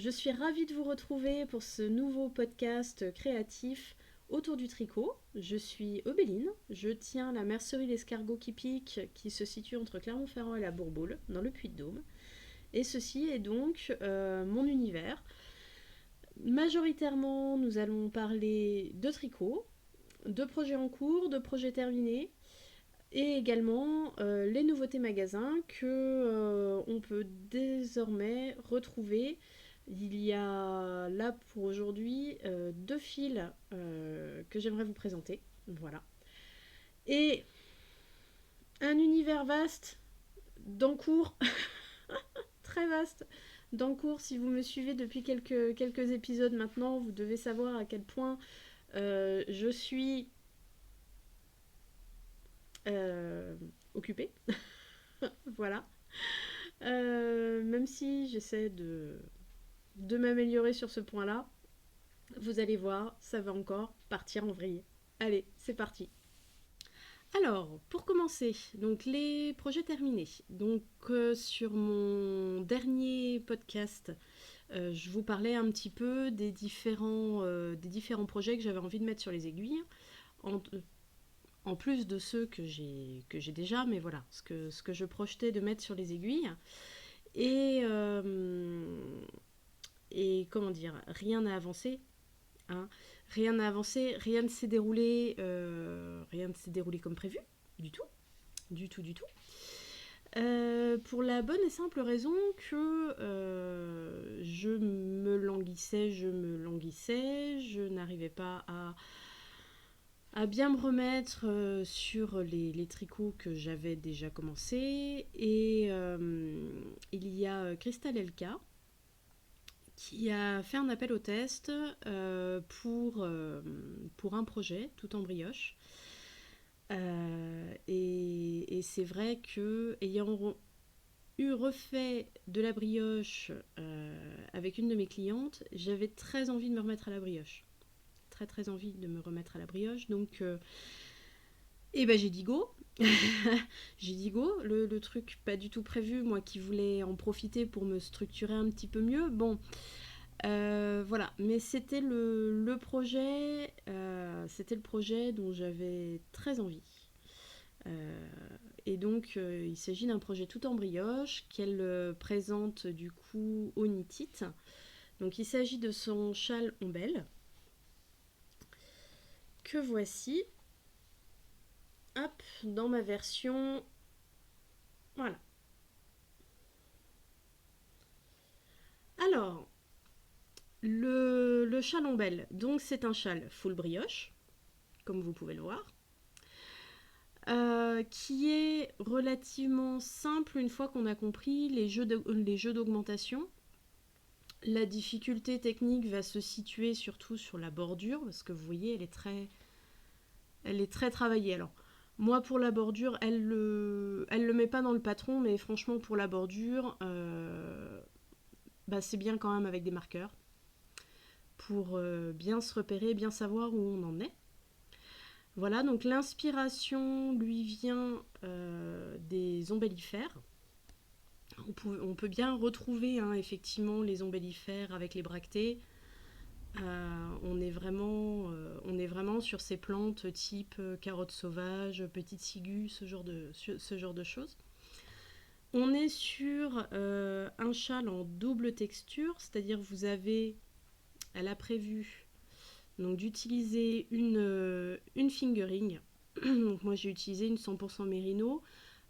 je suis ravie de vous retrouver pour ce nouveau podcast créatif autour du tricot. Je suis Obéline, je tiens la mercerie L'Escargot qui pique qui se situe entre Clermont-Ferrand et la Bourboule, dans le Puy-de-Dôme. Et ceci est donc mon univers. Majoritairement, nous allons parler de tricot, de projets en cours, de projets terminés, et également les nouveautés magasins que on peut désormais retrouver. Il y a là pour aujourd'hui deux fils que j'aimerais vous présenter. Voilà. Et un univers vaste, d'encours, très vaste, d'encours. Si vous me suivez depuis quelques épisodes maintenant, vous devez savoir à quel point je suis euh, occupée. Voilà. Même si j'essaie de m'améliorer sur ce point-là, vous allez voir, ça va encore partir en vrille. Allez, c'est parti. Alors, pour commencer, donc les projets terminés. Donc sur mon dernier podcast, je vous parlais un petit peu des différents projets que j'avais envie de mettre sur les aiguilles, en, en plus de ceux que j'ai déjà, mais voilà, ce que je projetais de mettre sur les aiguilles. Et, et comment dire, rien n'a avancé. Hein. Rien n'a avancé, rien ne s'est déroulé comme prévu, du tout, du tout, du tout. Pour la bonne et simple raison que je n'arrivais pas à bien me remettre sur les tricots que j'avais déjà commencé. Et il y a Crystal Elka qui a fait un appel au test pour un projet tout en brioche. Et c'est vrai que ayant refait de la brioche avec une de mes clientes, j'avais très envie de me remettre à la brioche. Très très envie de me remettre à la brioche. Donc et ben j'ai dit go. J'ai dit go, le truc pas du tout prévu, moi qui voulais en profiter pour me structurer un petit peu mieux. Bon, voilà, mais c'était le projet dont j'avais très envie. Euh, et donc, il s'agit d'un projet tout en brioche qu'elle présente du coup au Knit-It. Donc, il s'agit de son châle ombelle que voici, hop, dans ma version. Voilà. Alors, le châle ombelle, donc c'est un châle full brioche, comme vous pouvez le voir. Qui est relativement simple une fois qu'on a compris les jeux d'augmentation. La difficulté technique va se situer surtout sur la bordure, parce que vous voyez, elle est très travaillée. Alors, moi, pour la bordure, elle le met pas dans le patron, mais franchement, pour la bordure, c'est bien quand même avec des marqueurs, pour bien se repérer, bien savoir où on en est. Voilà, donc l'inspiration lui vient des ombellifères. On peut bien retrouver effectivement les ombellifères avec les bractées. On est vraiment sur ces plantes type carotte sauvage, petite ciguë, ce genre de choses. On est sur un châle en double texture, c'est-à-dire elle a prévu donc d'utiliser une fingering. Donc moi j'ai utilisé une 100% mérino.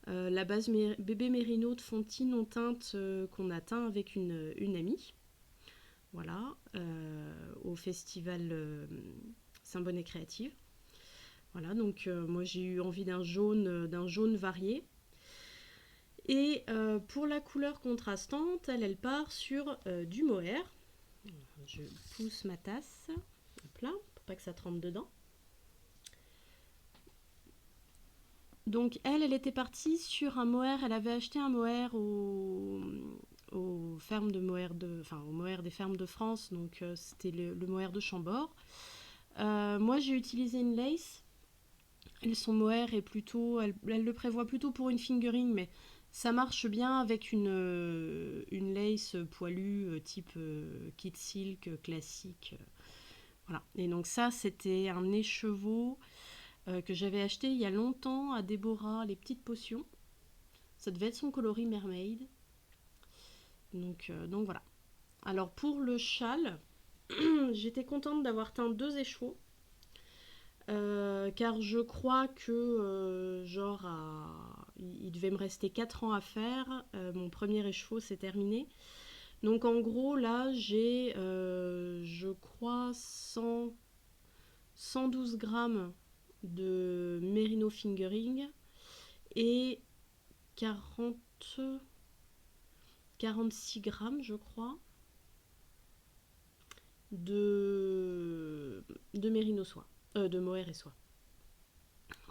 La base bébé mérino de Fontine en teinte qu'on a teint avec une amie. Voilà, au festival Saint-Bonnet Créative. Voilà, donc moi j'ai eu envie d'un jaune varié. Et pour la couleur contrastante, elle part sur du mohair. Je pousse ma tasse, hop là, pour pas que ça trempe dedans. Donc elle était partie sur un mohair, elle avait acheté un mohair aux fermes de mohair au mohair des fermes de France, donc c'était le mohair de Chambord. Moi j'ai utilisé une lace. Son mohair est plutôt, elle le prévoit plutôt pour une fingering, mais Ça marche bien avec une lace poilue type kit silk classique. Voilà. Et donc ça, c'était un écheveau que j'avais acheté il y a longtemps à Déborah, les petites potions. Ça devait être son coloris mermaid. Donc voilà. Alors pour le châle, j'étais contente d'avoir teint 2 écheveaux. Car je crois que il devait me rester 4 ans à faire. Mon premier écheveau s'est terminé. Donc en gros là j'ai je crois 112 grammes de Merino Fingering et 46 grammes je crois de Merino soie, de mohair et soie.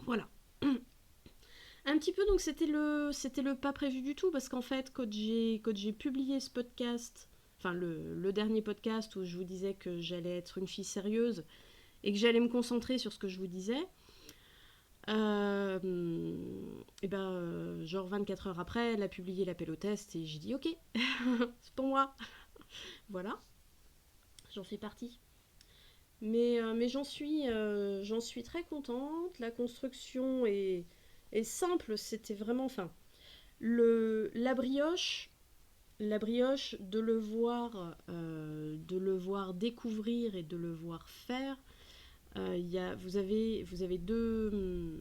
Voilà. Un petit peu, donc c'était le pas prévu du tout, parce qu'en fait, quand j'ai publié ce podcast, enfin le dernier podcast où je vous disais que j'allais être une fille sérieuse et que j'allais me concentrer sur ce que je vous disais, et ben, genre 24 heures après, elle a publié l'appel au test et j'ai dit ok, c'est pour moi. Voilà, j'en fais partie. Mais j'en suis très contente. La construction est simple, c'était vraiment. Enfin, la brioche de le voir découvrir et de le voir faire. Vous avez deux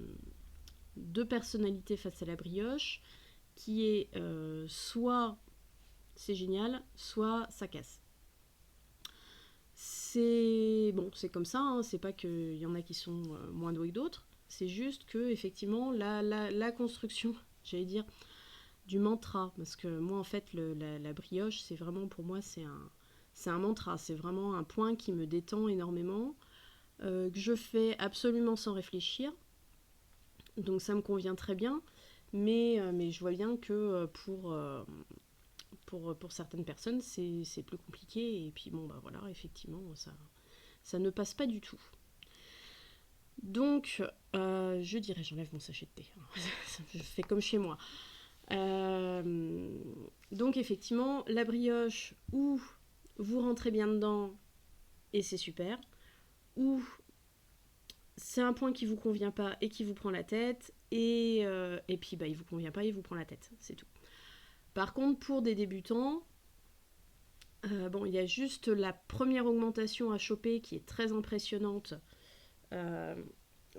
personnalités face à la brioche, qui est soit c'est génial, soit ça casse. C'est bon, c'est comme ça, hein, c'est pas qu'il y en a qui sont moins doués que d'autres, c'est juste que effectivement la construction, j'allais dire, du mantra, parce que moi en fait la brioche c'est vraiment pour moi c'est un mantra, c'est vraiment un point qui me détend énormément, que je fais absolument sans réfléchir, donc ça me convient très bien, mais je vois bien que pour certaines personnes c'est plus compliqué, et puis bon bah voilà, effectivement ça ne passe pas du tout. Donc, je dirais, j'enlève mon sachet de thé. Je fais comme chez moi. Donc, effectivement, la brioche, ou vous rentrez bien dedans et c'est super, ou c'est un point qui vous convient pas et qui vous prend la tête, et puis bah, il vous convient pas et il vous prend la tête. C'est tout. Par contre, pour des débutants, bon, il y a juste la première augmentation à choper qui est très impressionnante.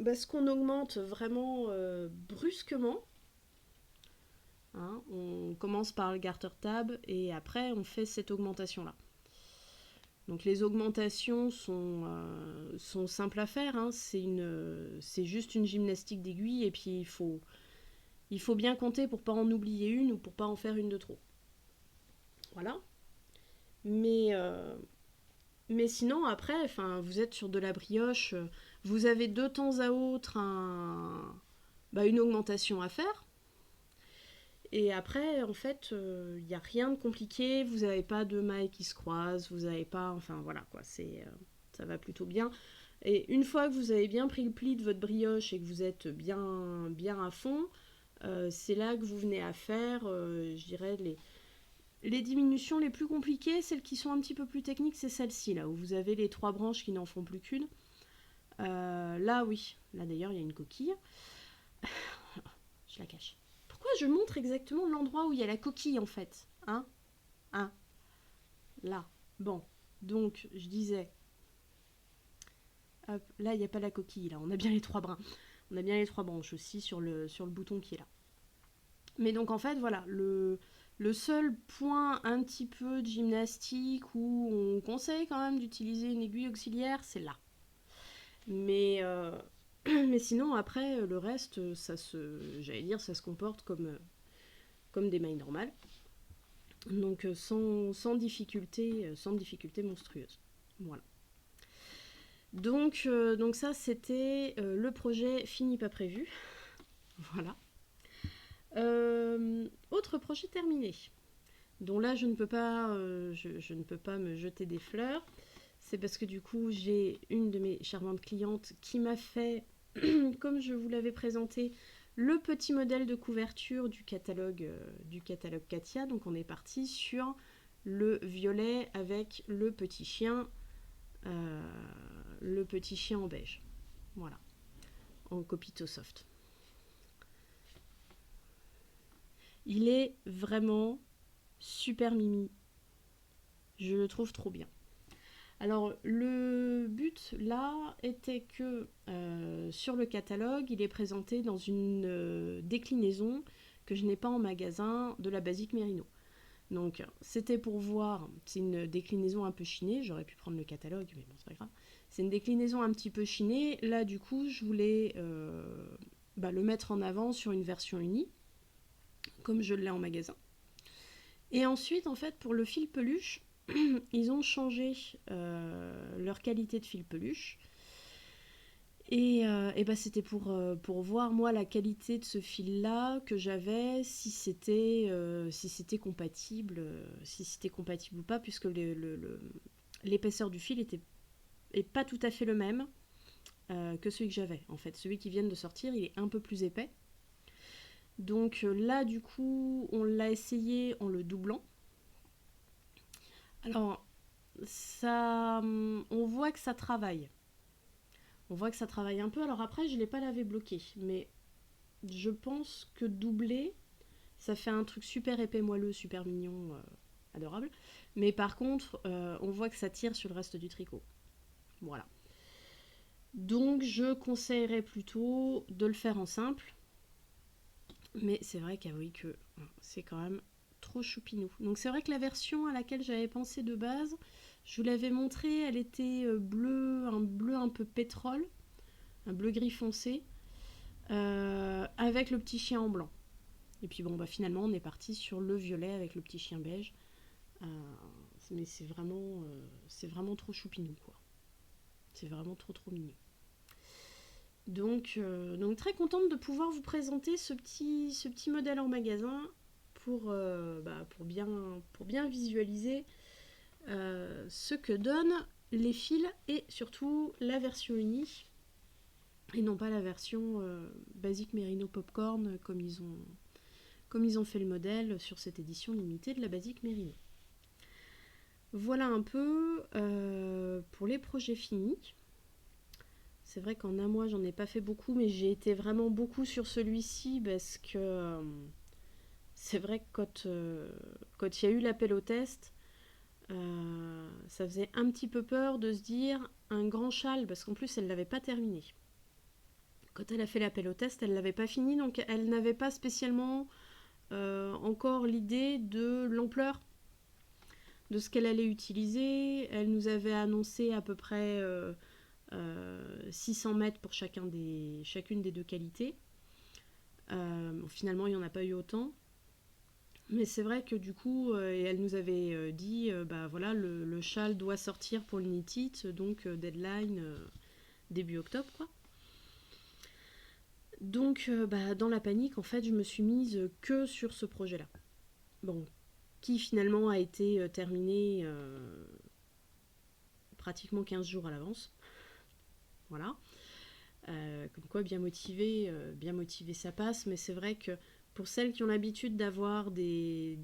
Parce qu'on augmente vraiment brusquement. Hein, on commence par le garter tab et après on fait cette augmentation là. Donc les augmentations sont simples à faire. Hein, c'est juste une gymnastique d'aiguille et puis il faut bien compter pour pas en oublier une ou pour pas en faire une de trop. Voilà. Mais, euh, mais sinon après, vous êtes sur de la brioche. Vous avez de temps à autre une augmentation à faire. Et après, en fait, il n'y a rien de compliqué, vous n'avez pas de mailles qui se croisent, vous n'avez pas. Enfin voilà quoi, ça va plutôt bien. Et une fois que vous avez bien pris le pli de votre brioche et que vous êtes bien à fond, c'est là que vous venez à faire, je dirais, les diminutions les plus compliquées, celles qui sont un petit peu plus techniques, c'est celle-ci, là, où vous avez les 3 branches qui n'en font plus qu'une. Là, oui. Là, d'ailleurs, il y a une coquille. Je la cache. Pourquoi je montre exactement l'endroit où il y a la coquille, en fait? Hein? Là. Bon. Donc, je disais... Hop, là, il n'y a pas la coquille, là. On a bien les 3 brins. On a bien les 3 branches aussi sur le bouton qui est là. Mais donc, en fait, voilà. Le seul point un petit peu de gymnastique où on conseille quand même d'utiliser une aiguille auxiliaire, c'est là. Mais... mais sinon, après, le reste, j'allais dire, ça se comporte comme des mailles normales. Donc sans difficulté monstrueuse. Voilà. Donc ça, c'était le projet fini pas prévu. Voilà. Autre projet terminé, dont là je ne peux pas, je ne peux pas me jeter des fleurs. C'est parce que du coup j'ai une de mes charmantes clientes qui m'a fait, comme je vous l'avais présenté, le petit modèle de couverture du catalogue Katia. Donc on est parti sur le violet avec le petit chien en beige. Voilà, en Copito Soft. Il est vraiment super mimi. Je le trouve trop bien. Alors, le but là était que sur le catalogue, il est présenté dans une déclinaison que je n'ai pas en magasin de la Basique Merino. Donc, c'était pour voir, c'est une déclinaison un peu chinée, j'aurais pu prendre le catalogue, mais bon, c'est pas grave. C'est une déclinaison un petit peu chinée. Là, du coup, je voulais le mettre en avant sur une version unie, comme je l'ai en magasin. Et ensuite, en fait, pour le fil peluche, ils ont changé leur qualité de fil peluche. Et c'était pour voir, moi, la qualité de ce fil-là que j'avais, si c'était compatible ou pas, puisque l'épaisseur du fil est pas tout à fait le même que celui que j'avais. En fait, celui qui vient de sortir, il est un peu plus épais. Donc là, du coup, on l'a essayé en le doublant. Alors, on voit que ça travaille. On voit que ça travaille un peu. Alors après, je ne l'ai pas lavé bloqué. Mais je pense que doubler, ça fait un truc super épais, moelleux, super mignon, adorable. Mais par contre, on voit que ça tire sur le reste du tricot. Voilà. Donc, je conseillerais plutôt de le faire en simple. Mais c'est vrai qu'avouez que c'est quand même trop choupinou. Donc c'est vrai que la version à laquelle j'avais pensé de base, je vous l'avais montrée, elle était un bleu un peu pétrole, un bleu gris foncé, avec le petit chien en blanc. Et puis bon, finalement on est parti sur le violet avec le petit chien beige. Mais c'est vraiment trop choupinou, quoi. C'est vraiment trop mignon. Donc très contente de pouvoir vous présenter ce petit modèle en magasin pour bien visualiser ce que donnent les fils et surtout la version unie et non pas la version Basique Merino Popcorn comme ils ont fait le modèle sur cette édition limitée de la Basique Merino. Voilà un peu pour les projets finis. C'est vrai qu'en un mois, j'en ai pas fait beaucoup, mais j'ai été vraiment beaucoup sur celui-ci parce que c'est vrai que quand il y a eu l'appel au test, ça faisait un petit peu peur de se dire un grand châle, parce qu'en plus, elle l'avait pas terminé. Quand elle a fait l'appel au test, elle l'avait pas fini, donc elle n'avait pas spécialement encore l'idée de l'ampleur de ce qu'elle allait utiliser. Elle nous avait annoncé à peu près 600 mètres pour chacune des deux qualités. Finalement, il n'y en a pas eu autant. Mais c'est vrai que du coup, elle nous avait dit, voilà, le châle doit sortir pour le knit it, donc deadline début octobre, quoi. Donc, dans la panique, en fait, je me suis mise que sur ce projet-là. Bon, qui finalement a été terminé pratiquement 15 jours à l'avance. Voilà. Comme quoi, bien motivé, ça passe. Mais c'est vrai que pour celles qui ont l'habitude d'avoir des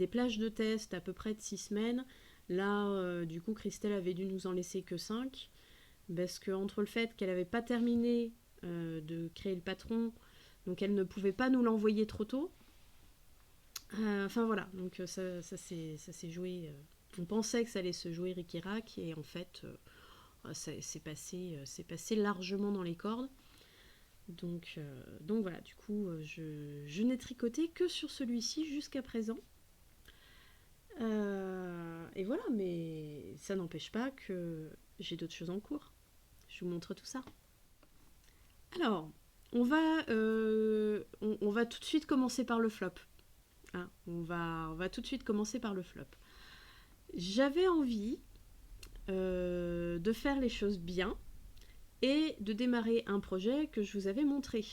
plages de test à peu près de 6 semaines, là, du coup, Christelle avait dû nous en laisser que 5. Parce qu'entre le fait qu'elle n'avait pas terminé de créer le patron, donc elle ne pouvait pas nous l'envoyer trop tôt. Voilà, donc ça s'est joué. On pensait que ça allait se jouer ric-et-rac, et en fait, c'est passé largement dans les cordes. Donc voilà, du coup, je n'ai tricoté que sur celui-ci jusqu'à présent. Et voilà, mais ça n'empêche pas que j'ai d'autres choses en cours. Je vous montre tout ça. Alors, on va tout de suite commencer par le flop. Hein, on va tout de suite commencer par le flop. J'avais envie de faire les choses bien et de démarrer un projet que je vous avais montré.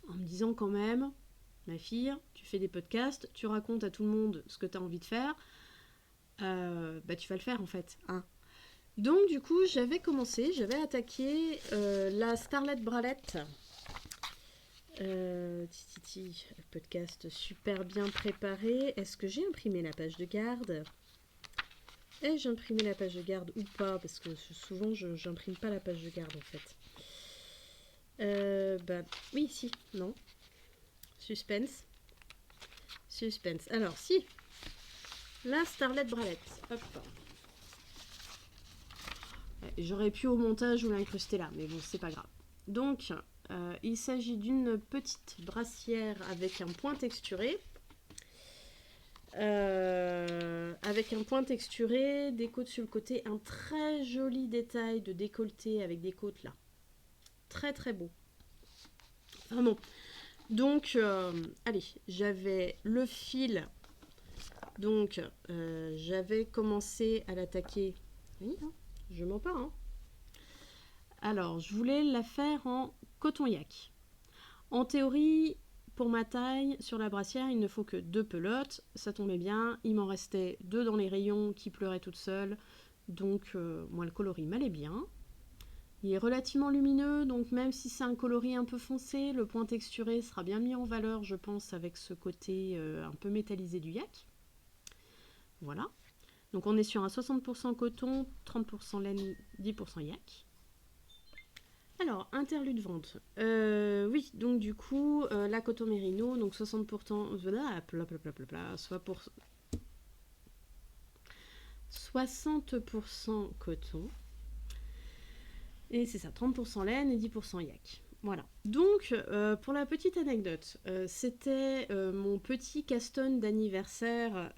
En me disant quand même, ma fille, tu fais des podcasts, tu racontes à tout le monde ce que tu as envie de faire, tu vas le faire en fait. Hein. Donc du coup, j'avais attaqué la Starlet Bralette Tititi, podcast super bien préparé. Est-ce que j'ai imprimé la page de garde? Ai-je imprimé la page de garde ou pas? Parce que souvent, je n'imprime pas la page de garde, en fait. Bah, oui, si, non. Suspense. Suspense. Alors, si. La Starlet Bralette. Hop. J'aurais pu au montage ou l'incruster là, mais bon, c'est pas grave. Donc, il s'agit d'une petite brassière avec un point texturé. Avec un point texturé, des côtes sur le côté, un très joli détail de décolleté avec des côtes là. Très très beau. Vraiment. Donc, allez, j'avais le fil. Donc, j'avais commencé à l'attaquer. Oui, hein, je mens pas. Hein. Alors, je voulais la faire en coton yak. En théorie, pour ma taille, sur la brassière, il ne faut que 2 pelotes. Ça tombait bien. Il m'en restait 2 dans les rayons qui pleuraient toutes seules. Donc, moi, le coloris m'allait bien. Il est relativement lumineux, donc même si c'est un coloris un peu foncé, le point texturé sera bien mis en valeur, je pense, avec ce côté un peu métallisé du yak. Voilà. Donc on est sur un 60% coton, 30% laine, 10% yak. Alors, interlude vente. Oui, donc du coup, la coton mérino, donc 60%, soit pour 60% coton. Et c'est ça, 30% laine et 10% yak. Voilà. Donc, pour la petite anecdote, c'était mon petit caston d'anniversaire.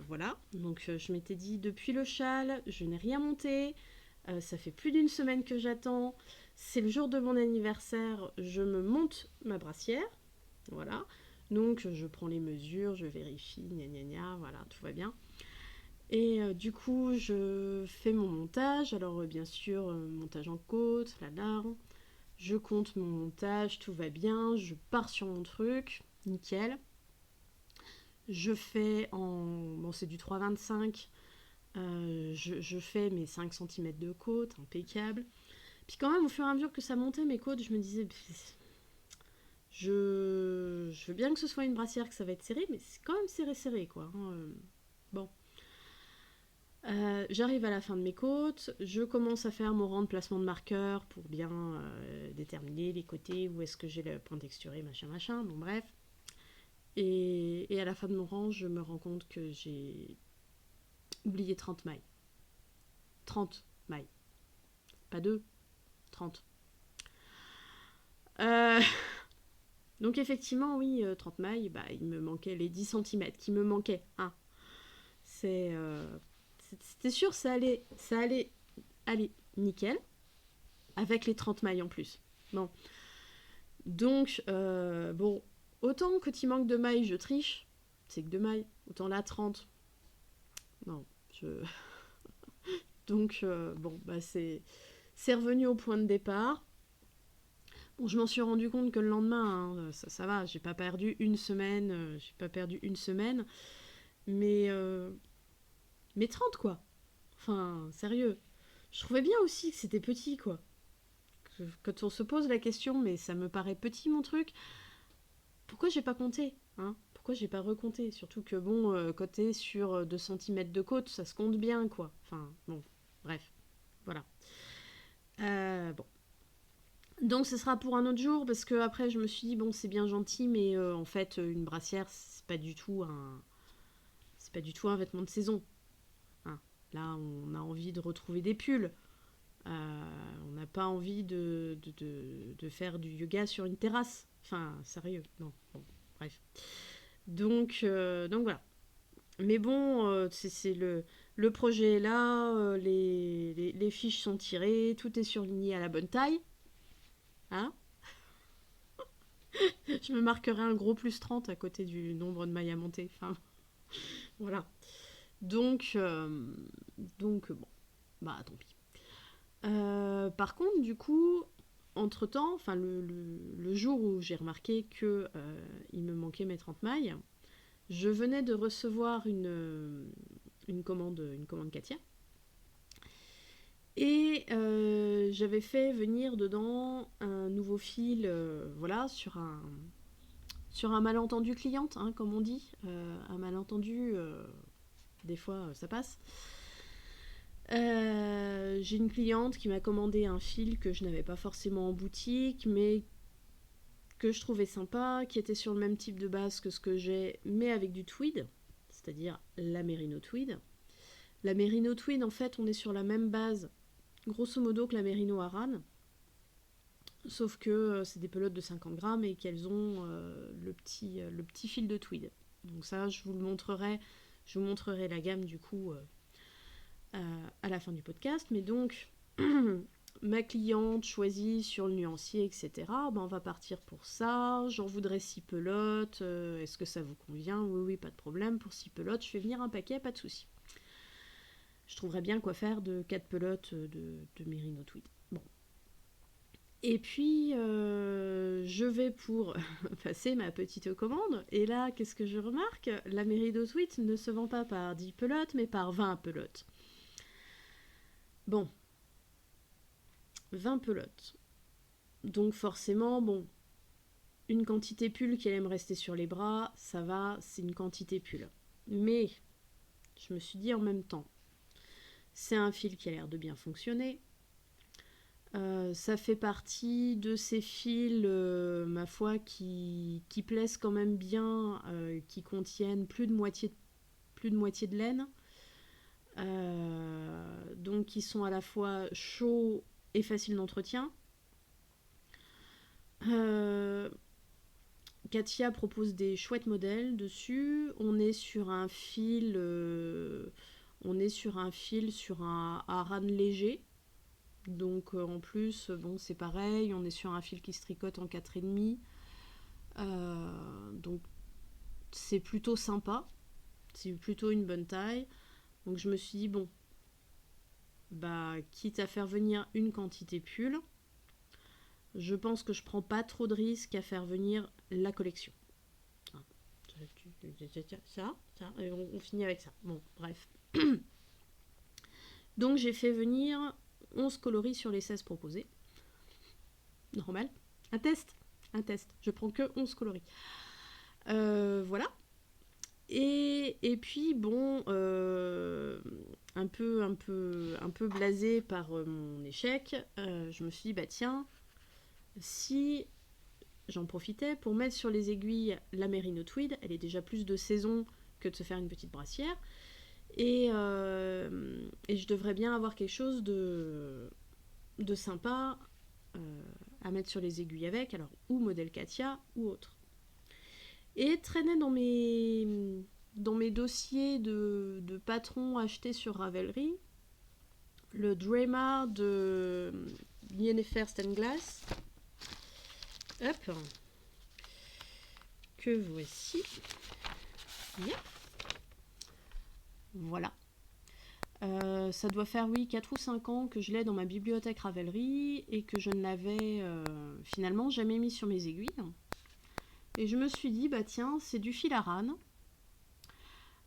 Voilà. Donc, je m'étais dit, depuis le châle, je n'ai rien monté. Ça fait plus d'une semaine que j'attends. C'est le jour de mon anniversaire. Je me monte ma brassière. Voilà. Donc, je prends les mesures, je vérifie, gna gna gna. Voilà, tout va bien. Et du coup, je fais mon montage. Alors, bien sûr, montage en côte, là. Je compte mon montage, tout va bien. Je pars sur mon truc, nickel. Je fais en... Bon, c'est du 3,25. Je fais mes 5 cm de côte, impeccable. Puis quand même, au fur et à mesure que ça montait, mes côtes, je me disais... Je veux bien que ce soit une brassière, que ça va être serré, mais c'est quand même serré, quoi. Hein. Bon. J'arrive à la fin de mes côtes, je commence à faire mon rang de placement de marqueur pour bien déterminer les côtés, où est-ce que j'ai le point texturé, machin, bon bref. Et à la fin de mon rang, je me rends compte que j'ai oublié 30 mailles. 30 mailles. Pas 2, 30. Donc effectivement, oui, 30 mailles, bah, il me manquait les 10 cm qui me manquaient. Hein. C'était sûr, ça allait aller nickel, avec les 30 mailles en plus. Bon. Donc, bon, autant que tu manques de mailles, je triche, c'est que 2 mailles, autant là 30. Non, Donc, bon, bah c'est revenu au point de départ. Bon, je m'en suis rendu compte que le lendemain, hein, ça va, j'ai pas perdu une semaine, mais 30 quoi. Enfin, sérieux. Je trouvais bien aussi que c'était petit quoi. Quand on se pose la question, mais ça me paraît petit mon truc, pourquoi j'ai pas compté hein? Pourquoi j'ai pas recompté? Surtout que bon, quand t'es sur 2 cm de côte, ça se compte bien quoi. Enfin, bon, bref, voilà. Bon. Donc ce sera pour un autre jour parce que après je me suis dit bon c'est bien gentil mais en fait une brassière c'est pas du tout un vêtement de saison. Hein. Là on a envie de retrouver des pulls. On n'a pas envie de faire du yoga sur une terrasse. Enfin sérieux non. Bon, bref. Donc voilà. Mais bon c'est le projet est là, les fiches sont tirées, tout est surligné à la bonne taille. Hein je me marquerai un gros plus 30 à côté du nombre de mailles à monter. Enfin, voilà. Donc bon, bah tant pis. Par contre, du coup, entre-temps, enfin le jour où j'ai remarqué que il me manquait mes 30 mailles, je venais de recevoir une commande Katia. Et j'avais fait venir dedans un nouveau fil, voilà, sur un malentendu client, hein, comme on dit. Un malentendu, des fois, ça passe. J'ai une cliente qui m'a commandé un fil que je n'avais pas forcément en boutique, mais que je trouvais sympa, qui était sur le même type de base que ce que j'ai, mais avec du tweed, c'est-à-dire la Merino Tweed. La Merino Tweed, en fait, on est sur la même base, grosso modo, que la Merino Aran, sauf que c'est des pelotes de 50 grammes et qu'elles ont le petit fil de tweed. Donc ça, je vous montrerai la gamme du coup à la fin du podcast. Mais donc, ma cliente choisit sur le nuancier, etc. Ben, on va partir pour ça. J'en voudrais 6 pelotes. Est-ce que ça vous convient? Oui, pas de problème. Pour 6 pelotes, je fais venir un paquet, pas de souci. Je trouverais bien quoi faire de 4 pelotes de Merino Tweed. Bon. Et puis, je vais pour passer ma petite commande. Et là, qu'est-ce que je remarque? La Merino Tweed ne se vend pas par 10 pelotes, mais par 20 pelotes. Bon. 20 pelotes. Donc forcément, bon, une quantité pull qui allait me rester sur les bras, ça va, c'est une quantité pull. Mais, je me suis dit en même temps, c'est un fil qui a l'air de bien fonctionner. Ça fait partie de ces fils, ma foi, qui plaisent quand même bien, qui contiennent plus de moitié de laine. Donc qui sont à la fois chauds et faciles d'entretien. Katia propose des chouettes modèles dessus. On est sur un fil sur un Aran léger. Donc en plus, bon, c'est pareil, on est sur un fil qui se tricote en 4,5. Donc c'est plutôt sympa. C'est plutôt une bonne taille. Donc je me suis dit, bon, bah, quitte à faire venir une quantité pull, je pense que je prends pas trop de risques à faire venir la collection. Ça, et on finit avec ça. Bon, bref. Donc j'ai fait venir 11 coloris sur les 16 proposés. Normal. Un test. Je prends que 11 coloris. Voilà. Et puis bon, un peu blasée par mon échec, je me suis dit bah tiens, si j'en profitais pour mettre sur les aiguilles la Merino Tweed, elle est déjà plus de saison que de se faire une petite brassière, et je devrais bien avoir quelque chose de sympa à mettre sur les aiguilles avec, alors ou modèle Katia ou autre. Et traînait dans mes dossiers de patrons achetés sur Ravelry le Drema de Yennefer Stenglass. Hop. Que voici. Yeah. Voilà. Ça doit faire, oui, 4 ou 5 ans que je l'ai dans ma bibliothèque Ravelry et que je ne l'avais finalement jamais mis sur mes aiguilles. Et je me suis dit, bah tiens, c'est du fil Aran.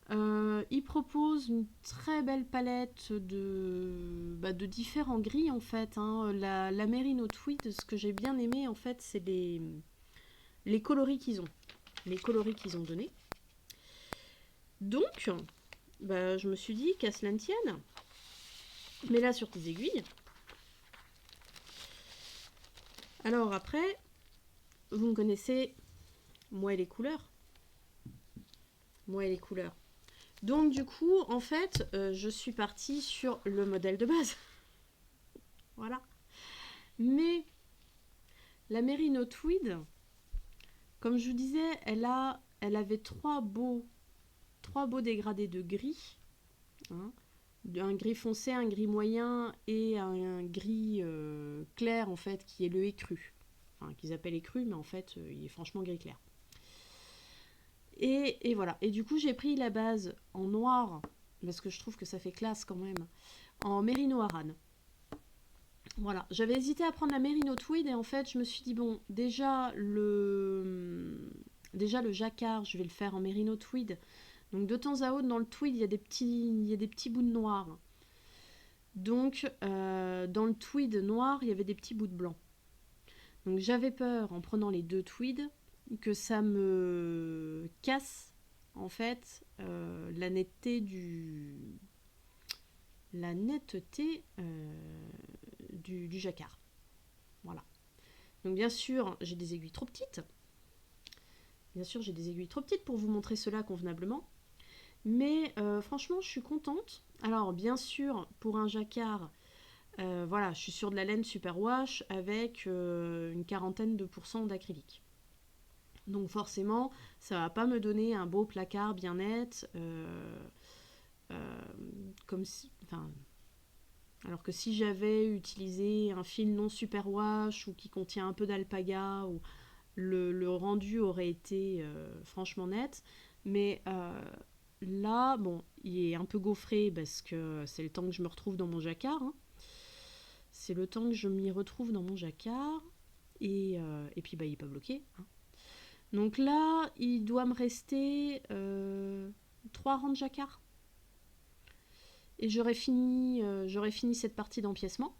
Il propose une très belle palette de différents gris en fait. Hein. La Merino Tweed, ce que j'ai bien aimé en fait, c'est les coloris qu'ils ont. Les coloris qu'ils ont donnés. Donc, bah, je me suis dit, qu'à cela ne tienne, mets-la sur tes aiguilles. Alors après, vous me connaissez, moi et les couleurs. Donc du coup, en fait, je suis partie sur le modèle de base. Voilà. Mais la Merino Tweed, comme je vous disais, elle avait trois beaux dégradés de gris. Hein, un gris foncé, un gris moyen et un gris clair, en fait, qui est le écru. Enfin, qu'ils appellent écru, mais en fait, il est franchement gris clair. Et voilà. Et du coup, j'ai pris la base en noir, parce que je trouve que ça fait classe quand même, en Merino Aran. Voilà. J'avais hésité à prendre la Merino Tweed, et en fait, je me suis dit, bon, déjà le jacquard, je vais le faire en Merino Tweed. Donc de temps à autre, dans le tweed, il y a des petits bouts de noir. Donc, dans le tweed noir, il y avait des petits bouts de blanc. Donc, j'avais peur, en prenant les 2 tweeds, que ça me casse, en fait, la netteté du jacquard. Voilà. Donc, bien sûr, j'ai des aiguilles trop petites. Bien sûr, j'ai des aiguilles trop petites pour vous montrer cela convenablement. Mais franchement, je suis contente. Alors, bien sûr, pour un jacquard, voilà, je suis sur de la laine superwash avec une 40% d'acrylique. Donc forcément, ça va pas me donner un beau placard bien net, comme si, enfin, alors que si j'avais utilisé un fil non superwash ou qui contient un peu d'alpaga, ou le rendu aurait été franchement net. Mais là, bon, il est un peu gaufré parce que c'est le temps que je me retrouve dans mon jacquard. Hein. C'est le temps que je m'y retrouve dans mon jacquard. Et puis, bah, il n'est pas bloqué. Hein. Donc là, il doit me rester 3 rangs de jacquard. Et j'aurai fini cette partie d'empiècement.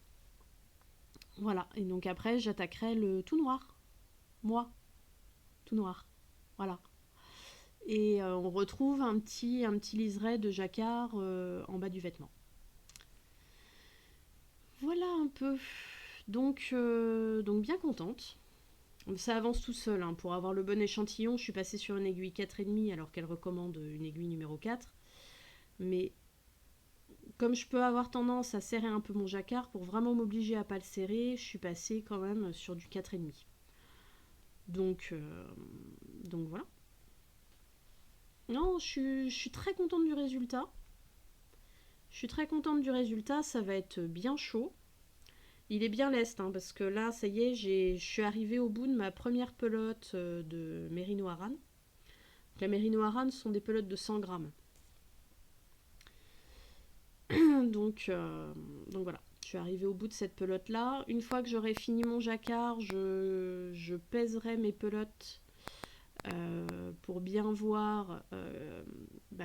Voilà. Et donc après, j'attaquerai le tout noir. Moi, tout noir. Voilà. Et on retrouve un petit liseré de jacquard en bas du vêtement. Voilà un peu. Donc bien contente. Ça avance tout seul. Hein. Pour avoir le bon échantillon, je suis passée sur une aiguille 4,5 alors qu'elle recommande une aiguille numéro 4. Mais comme je peux avoir tendance à serrer un peu mon jacquard, pour vraiment m'obliger à pas le serrer, je suis passée quand même sur du 4,5. Donc voilà. Non, je suis très contente du résultat. Je suis très contente du résultat, ça va être bien chaud. Il est bien leste, hein, parce que là, ça y est, je suis arrivée au bout de ma première pelote de Merino Aran. La Merino Aran, ce sont des pelotes de 100 grammes. donc voilà, je suis arrivée au bout de cette pelote-là. Une fois que j'aurai fini mon jacquard, je pèserai mes pelotes pour bien voir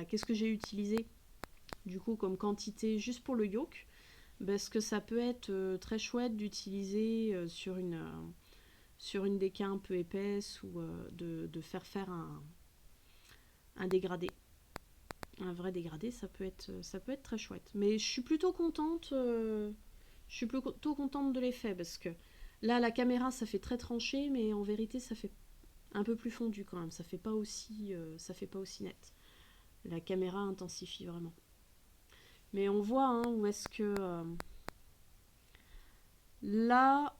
qu'est-ce que j'ai utilisé du coup comme quantité juste pour le yoke. Parce que ça peut être très chouette d'utiliser sur une déca un peu épaisse ou de faire un dégradé. Un vrai dégradé, ça peut être très chouette. Mais je suis plutôt contente de l'effet parce que là, la caméra, ça fait très tranché, mais en vérité, ça fait un peu plus fondu quand même. Ça fait pas aussi net. La caméra intensifie vraiment. Mais on voit hein, où est-ce que... là,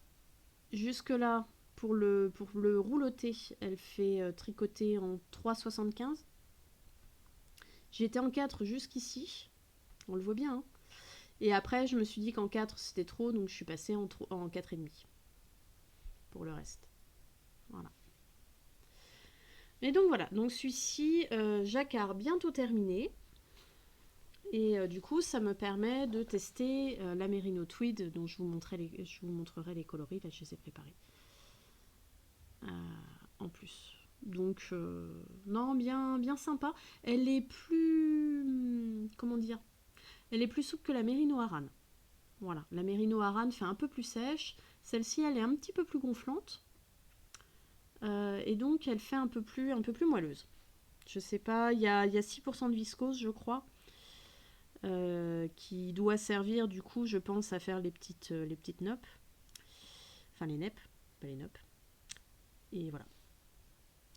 jusque là, pour le rouloté, elle fait tricoter en 3,75. J'étais en 4 jusqu'ici. On le voit bien. Hein. Et après, je me suis dit qu'en 4, c'était trop, donc je suis passée en 4,5 pour le reste. Voilà. Et donc voilà, donc celui-ci, jacquard bientôt terminé. Et du coup, ça me permet de tester la Merino Tweed dont je vous montrerai les coloris. Là, je les ai préparés. En plus. Donc, non, bien sympa. Elle est plus... Comment dire ? Elle est plus souple que la Merino Aran. Voilà, la Merino Aran fait un peu plus sèche. Celle-ci, elle est un petit peu plus gonflante. Et donc, elle fait un peu plus moelleuse. Je sais pas, il y a 6% de viscose, je crois. Qui doit servir, du coup, je pense, à faire les petites noppes. Enfin, les neppes, pas les noppes. Et voilà.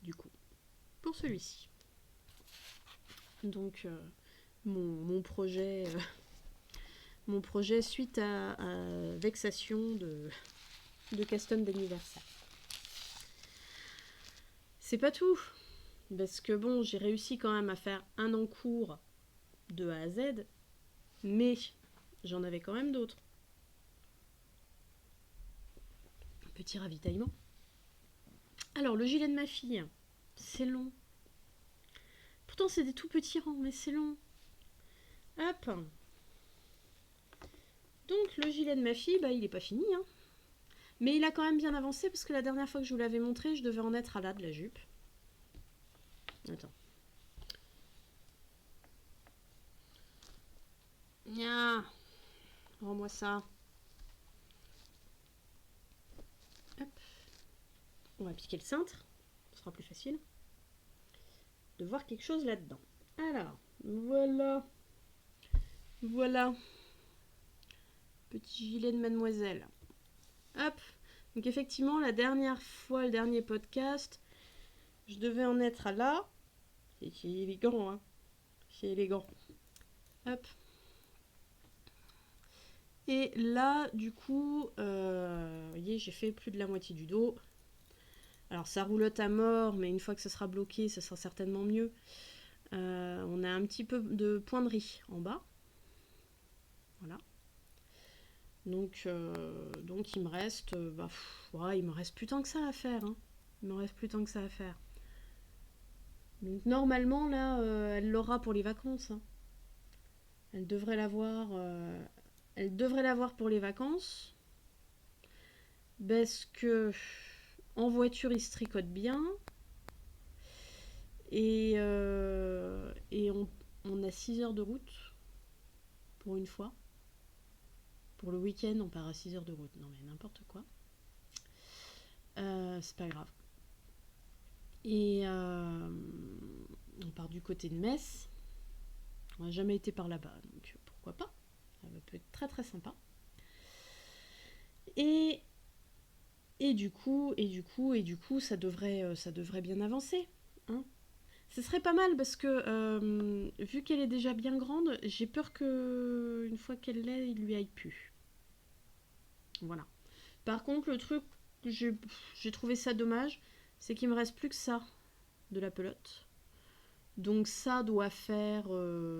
Du coup, pour celui-ci. Donc, mon projet suite à vexation de custom d'anniversaire. C'est pas tout, parce que bon, j'ai réussi quand même à faire un encours de A à Z, mais j'en avais quand même d'autres. Un petit ravitaillement. Alors, le gilet de ma fille, c'est long. Pourtant, c'est des tout petits rangs, mais c'est long. Hop. Donc, le gilet de ma fille, bah, il est pas fini, hein. Mais il a quand même bien avancé, parce que la dernière fois que je vous l'avais montré, je devais en être à là de la jupe. Attends. Nya. rends-moi ça. Hop. On va piquer le cintre. Ce sera plus facile de voir quelque chose là-dedans. Alors, voilà. Voilà. Petit gilet de mademoiselle. Hop. Donc effectivement, la dernière fois, le dernier podcast, je devais en être à là. C'est élégant, hein. C'est élégant. Hop. Et là, du coup, vous voyez, j'ai fait plus de la moitié du dos. Alors, ça roulotte à mort, mais une fois que ça sera bloqué, ça sera certainement mieux. On a un petit peu de point de riz en bas. Voilà. Donc il me reste, il me reste plus tant que ça à faire. Hein. Il me reste plus tant que ça à faire. Donc normalement, là, elle l'aura pour les vacances. Hein. Elle devrait l'avoir pour les vacances. Parce que en voiture, il se tricote bien. Et on a 6 heures de route pour une fois. Pour le week-end, on part à 6 heures de route. Non mais n'importe quoi. C'est pas grave. Et on part du côté de Metz. On n'a jamais été par là-bas, donc pourquoi pas. Ça peut être très très sympa. Et du coup, ça devrait bien avancer. Hein. Ce serait pas mal parce que vu qu'elle est déjà bien grande, j'ai peur que une fois qu'elle l'est, il lui aille plus. Voilà. Par contre, le truc que j'ai trouvé ça dommage, c'est qu'il me reste plus que ça de la pelote. Donc ça doit faire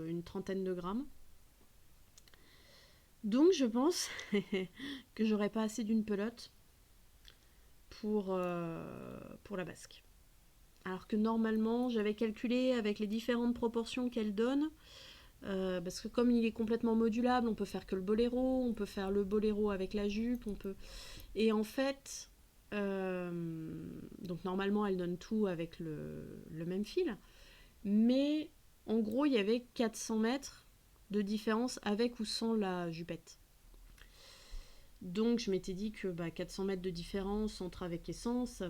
une trentaine de grammes. Donc je pense que j'aurai pas assez d'une pelote pour la basque. Alors que normalement, j'avais calculé avec les différentes proportions qu'elle donne, parce que comme il est complètement modulable, on peut faire que le boléro, on peut faire le boléro avec la jupe, on peut... Et en fait, donc normalement, elle donne tout avec le même fil, mais en gros, il y avait 400 mètres de différence avec ou sans la jupette. Donc je m'étais dit que 400 mètres de différence entre avec et sans,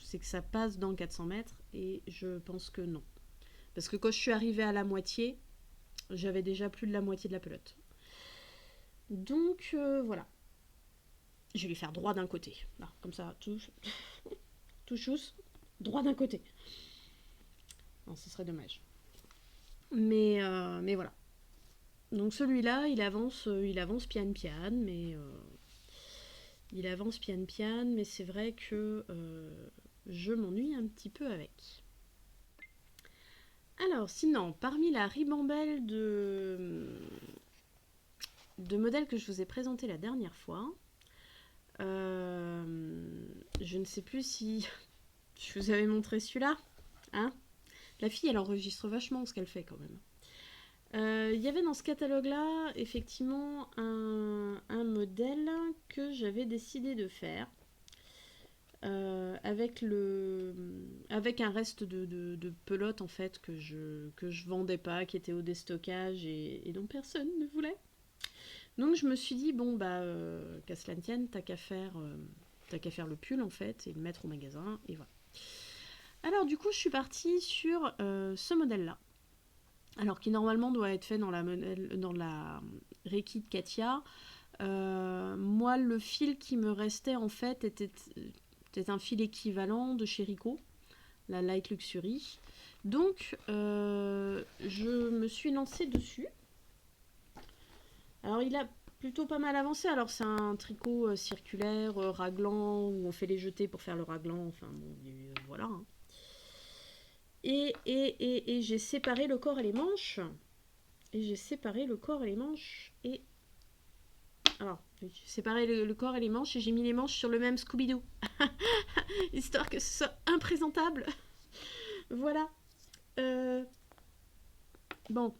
c'est que ça passe dans 400 mètres, et je pense que non. Parce que quand je suis arrivée à la moitié, j'avais déjà plus de la moitié de la pelote. Donc voilà. Je vais lui faire droit d'un côté. Là, comme ça, tout chousse, droit d'un côté. Non, ce serait dommage. Mais voilà. Donc celui-là, il avance pian-pian, mais mais c'est vrai que je m'ennuie un petit peu avec. Alors sinon, parmi la ribambelle de modèles que je vous ai présenté la dernière fois, je ne sais plus si je vous avais montré celui-là. Hein, la fille, elle enregistre vachement ce qu'elle fait quand même. Il y avait dans ce catalogue-là, effectivement, un modèle que j'avais décidé de faire. Avec un reste de pelote en fait que je vendais pas, qui était au déstockage et dont personne ne voulait. Donc je me suis dit qu'à cela ne tienne, t'as qu'à faire le pull en fait et le mettre au magasin et voilà. Alors du coup je suis partie sur ce modèle là. Alors qui normalement doit être fait dans la Reiki de Katia. Moi le fil qui me restait en fait était un fil équivalent de chez Rico, la Light Luxury. Donc, je me suis lancée dessus. Alors, il a plutôt pas mal avancé. Alors, c'est un tricot circulaire, raglan, où on fait les jetés pour faire le raglan. Enfin, bon, voilà. Hein. Et j'ai séparé le corps et les manches. Alors, j'ai séparé le corps et les manches et j'ai mis les manches sur le même Scooby-Doo. Histoire que ce soit imprésentable. Voilà. Bon.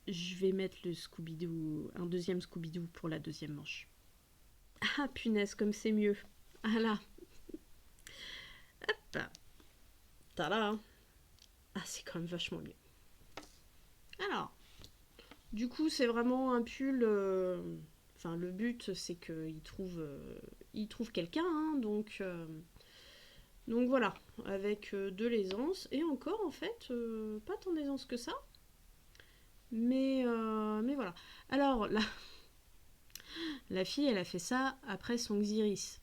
Je vais mettre le Scooby-Doo, un deuxième Scooby-Doo pour la deuxième manche. Ah punaise, comme c'est mieux. Ah là. Hop. Tada. Ah, c'est quand même vachement mieux. Alors. Du coup, c'est vraiment un pull. Enfin, le but, c'est il trouve quelqu'un, hein, donc voilà, avec de l'aisance. Et encore, en fait, pas tant d'aisance que ça. Mais voilà. Alors, la fille, elle a fait ça après son Xiris.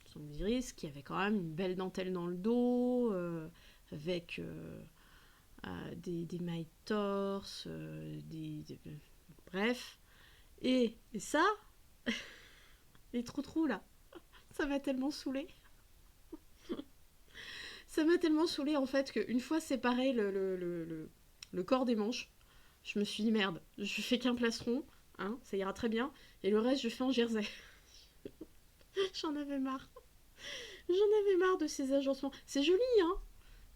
Son Xiris, qui avait quand même une belle dentelle dans le dos, avec des mailles torse, bref. Et ça, les trous là, ça m'a tellement saoulée. Ça m'a tellement saoulée en fait qu'une fois séparé le corps des manches, je me suis dit merde, je fais qu'un plastron, hein, ça ira très bien, et le reste je fais en jersey. J'en avais marre. J'en avais marre de ces agencements. C'est joli, hein.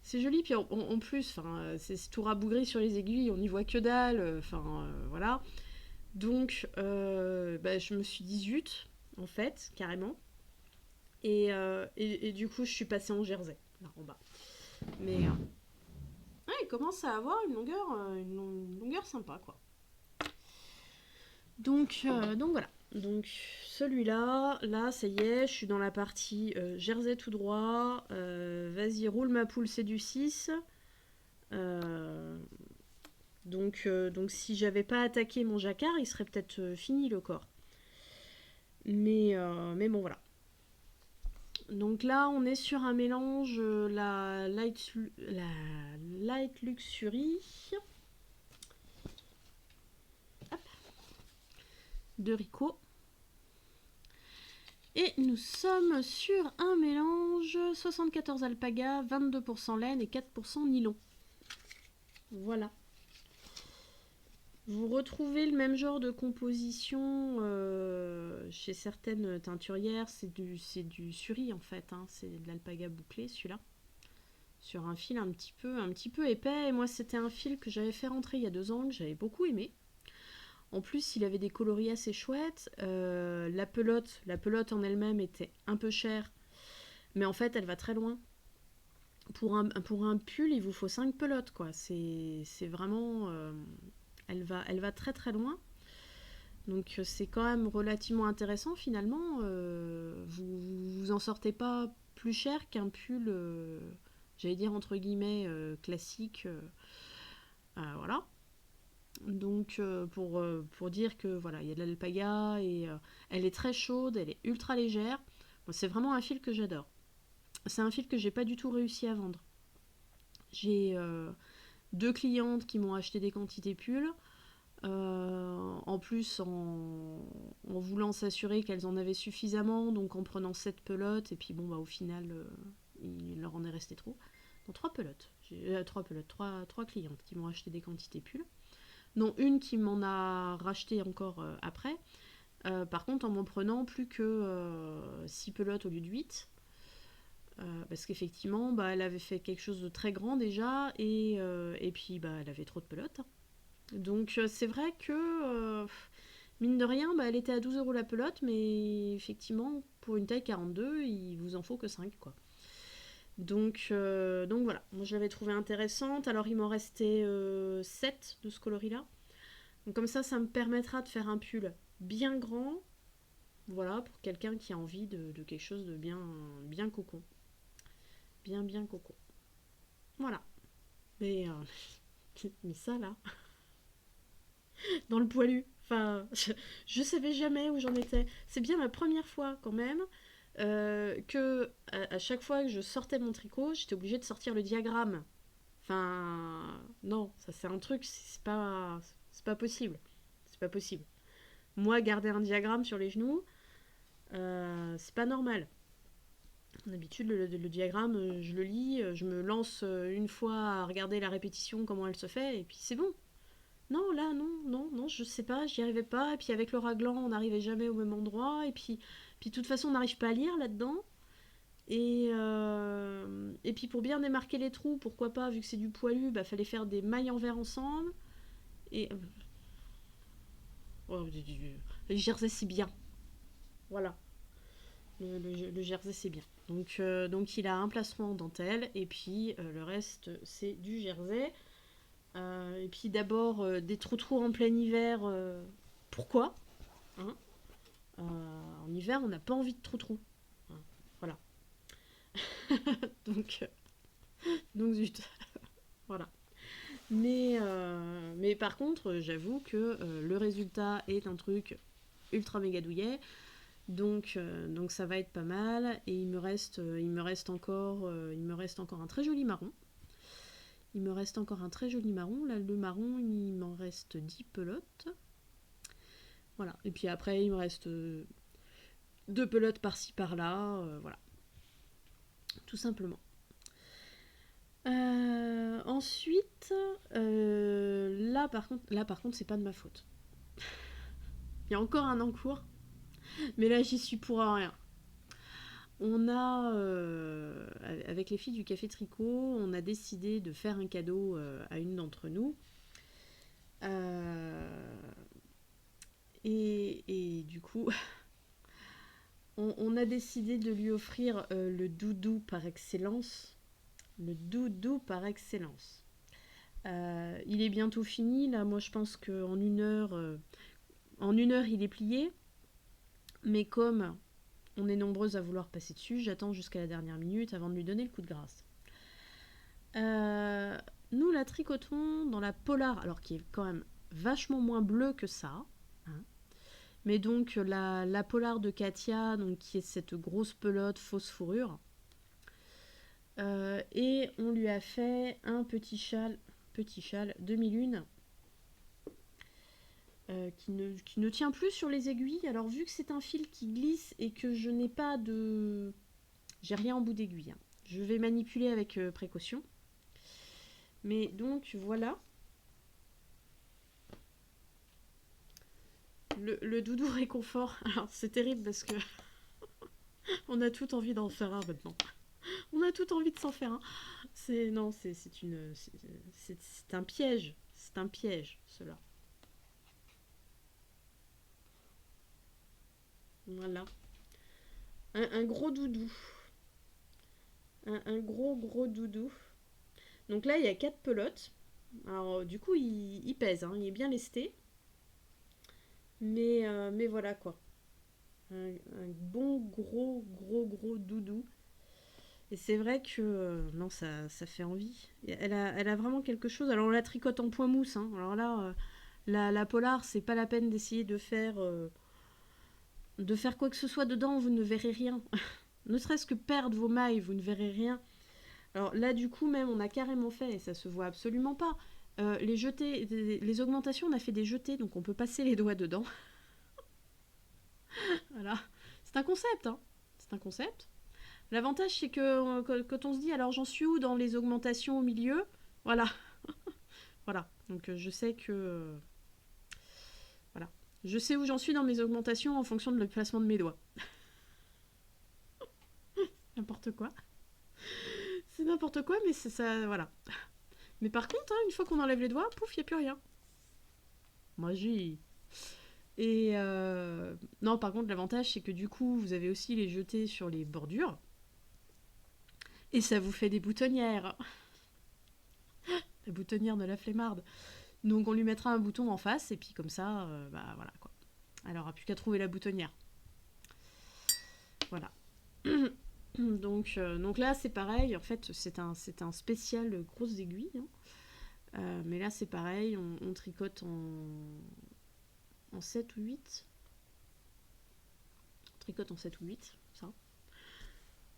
C'est joli, puis en plus, c'est tout rabougri sur les aiguilles, on n'y voit que dalle, voilà. Donc, je me suis dit zut, en fait, carrément. Et du coup, je suis passée en jersey, là, en bas. Mais ouais, il commence à avoir une longueur sympa, quoi. Donc voilà. Donc celui-là, là, ça y est, je suis dans la partie jersey tout droit. Vas-y, roule ma poule, c'est du 6. Donc si j'avais pas attaqué mon jacquard, il serait peut-être fini le corps. Mais bon, voilà. Donc là, on est sur un mélange, la Light Luxury hop, de Rico. Et nous sommes sur un mélange 74 alpaga, 22% laine et 4% nylon. Voilà. Vous retrouvez le même genre de composition chez certaines teinturières. C'est du suri en fait, hein. C'est de l'alpaga bouclé celui-là. Sur un fil un petit peu épais. Et moi, c'était un fil que j'avais fait rentrer il y a 2 ans, que j'avais beaucoup aimé. En plus, il avait des coloris assez chouettes. La pelote en elle-même était un peu chère. Mais en fait, elle va très loin. Pour un pull, il vous faut 5 pelotes, quoi. C'est vraiment... elle va très très loin. Donc c'est quand même relativement intéressant finalement. Vous en sortez pas plus cher qu'un pull, j'allais dire entre guillemets, classique. Voilà. Donc pour dire que voilà, il y a de l'alpaga et elle est très chaude, elle est ultra légère. Bon, c'est vraiment un fil que j'adore. C'est un fil que j'ai pas du tout réussi à vendre. J'ai 2 clientes qui m'ont acheté des quantités pulls. En plus, en voulant s'assurer qu'elles en avaient suffisamment, donc en prenant 7 pelotes, et puis bon, au final, il leur en est resté trop. Donc 3 pelotes. J'ai 3 pelotes, 3 clientes qui m'ont acheté des quantités pulls. Non, une qui m'en a racheté encore après. Par contre, en m'en prenant plus que 6 pelotes au lieu de 8. Parce qu'effectivement, elle avait fait quelque chose de très grand déjà, et puis elle avait trop de pelotes. Donc c'est vrai que, mine de rien, elle était à 12 € la pelote, mais effectivement, pour une taille 42, il vous en faut que 5, quoi. Donc voilà, moi je l'avais trouvé intéressante. Alors il m'en restait 7 de ce coloris-là. Donc comme ça me permettra de faire un pull bien grand, voilà, pour quelqu'un qui a envie de quelque chose de bien cocon. Bien cocon. Voilà. Mais, mais ça là, dans le poilu. Enfin, je savais jamais où j'en étais. C'est bien la première fois quand même que à chaque fois que je sortais mon tricot, j'étais obligée de sortir le diagramme. Enfin, non, ça c'est un truc, c'est pas possible. C'est pas possible. Moi, garder un diagramme sur les genoux, c'est pas normal. D'habitude, le diagramme, je le lis, je me lance une fois à regarder la répétition, comment elle se fait, et puis c'est bon. Non, là, non, je sais pas, j'y arrivais pas. Et puis avec le raglan, on n'arrivait jamais au même endroit. Et puis de toute façon, on n'arrive pas à lire là-dedans. Et puis pour bien démarquer les trous, pourquoi pas, vu que c'est du poilu, fallait faire des mailles en verre ensemble. Et le jersey, c'est bien. Voilà, le jersey, c'est bien. Donc il a un plastron en dentelle, et puis le reste, c'est du jersey. Et puis d'abord, des trous en plein hiver, pourquoi, hein? En hiver, on n'a pas envie de trous. Hein, voilà. donc, zut. Voilà. Mais par contre, j'avoue que le résultat est un truc ultra méga douillet. Donc ça va être pas mal. Et il me reste encore un très joli marron. Là, le marron, il m'en reste 10 pelotes. Voilà. Et puis après, il me reste 2 pelotes par-ci par-là. Voilà. Tout simplement. Ensuite, là par contre, c'est pas de ma faute. Il y a encore un encours, mais là j'y suis pour rien. On a, avec les filles du Café Tricot, on a décidé de faire un cadeau à une d'entre nous. Et du coup, on a décidé de lui offrir le doudou par excellence. Le doudou par excellence. Il est bientôt fini. Là, moi, je pense qu'en une heure, il est plié. Mais comme on est nombreuses à vouloir passer dessus, j'attends jusqu'à la dernière minute avant de lui donner le coup de grâce. Nous la tricotons dans la Polar, alors qui est quand même vachement moins bleue que ça. Hein. Mais donc la Polar de Katia, donc, qui est cette grosse pelote fausse fourrure. Et on lui a fait un petit châle demi-lune qui ne tient plus sur les aiguilles. Alors vu que c'est un fil qui glisse et que je n'ai pas de... J'ai rien en bout d'aiguille. Hein. Je vais manipuler avec précaution. Mais donc voilà. Le doudou réconfort. Alors c'est terrible parce que on a tout envie d'en faire un maintenant. On a tout envie de s'en faire un. C'est un piège. C'est un piège, cela. Voilà. Un gros doudou. Un gros doudou. Donc là, il y a 4 pelotes. Alors, du coup, il pèse. Hein. Il est bien lesté. Mais voilà quoi. Un bon gros doudou. Et c'est vrai que non, ça fait envie. Elle a vraiment quelque chose. Alors on la tricote en point mousse. Hein. Alors là, la Polar, c'est pas la peine d'essayer de faire quoi que ce soit dedans. Vous ne verrez rien. Ne serait-ce que perdre vos mailles, vous ne verrez rien. Alors là, du coup, même, on a carrément fait, et ça se voit absolument pas, les jetés, les augmentations, on a fait des jetés, donc on peut passer les doigts dedans. Voilà. C'est un concept, hein. C'est un concept. L'avantage, c'est que quand on se dit, alors j'en suis où dans les augmentations au milieu, voilà. Voilà. Donc je sais que... voilà. Je sais où j'en suis dans mes augmentations en fonction de le placement de mes doigts. N'importe quoi. C'est n'importe quoi, mais c'est ça, voilà. Mais par contre, hein, une fois qu'on enlève les doigts, pouf, il n'y a plus rien. Magie. Et non, par contre, l'avantage, c'est que du coup, vous avez aussi les jetés sur les bordures. Et ça vous fait des boutonnières. La boutonnière de la flemmarde. Donc on lui mettra un bouton en face, et puis comme ça, bah voilà quoi. Elle aura plus qu'à trouver la boutonnière. Voilà. donc là, c'est pareil. En fait, c'est un spécial grosse aiguille. Hein. Mais là, c'est pareil. On tricote en 7 ou 8. On tricote en 7 ou 8, ça.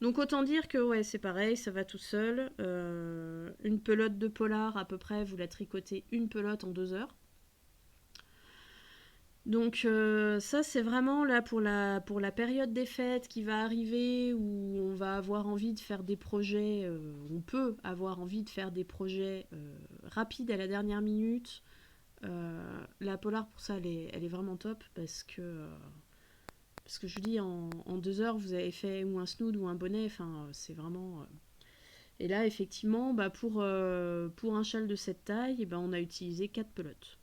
Donc autant dire que ouais, c'est pareil, ça va tout seul. Une pelote de polar, à peu près, vous la tricotez une pelote en 2 heures. Donc ça, c'est vraiment là pour la période des fêtes qui va arriver, où on va avoir envie de faire des projets, on peut avoir envie de faire des projets rapides à la dernière minute. La polar, pour ça, elle est vraiment top, parce que je vous dis, en 2 heures, vous avez fait ou un snood ou un bonnet, enfin, c'est vraiment... Et là, effectivement, bah, pour un châle de cette taille, on a utilisé 4 pelotes.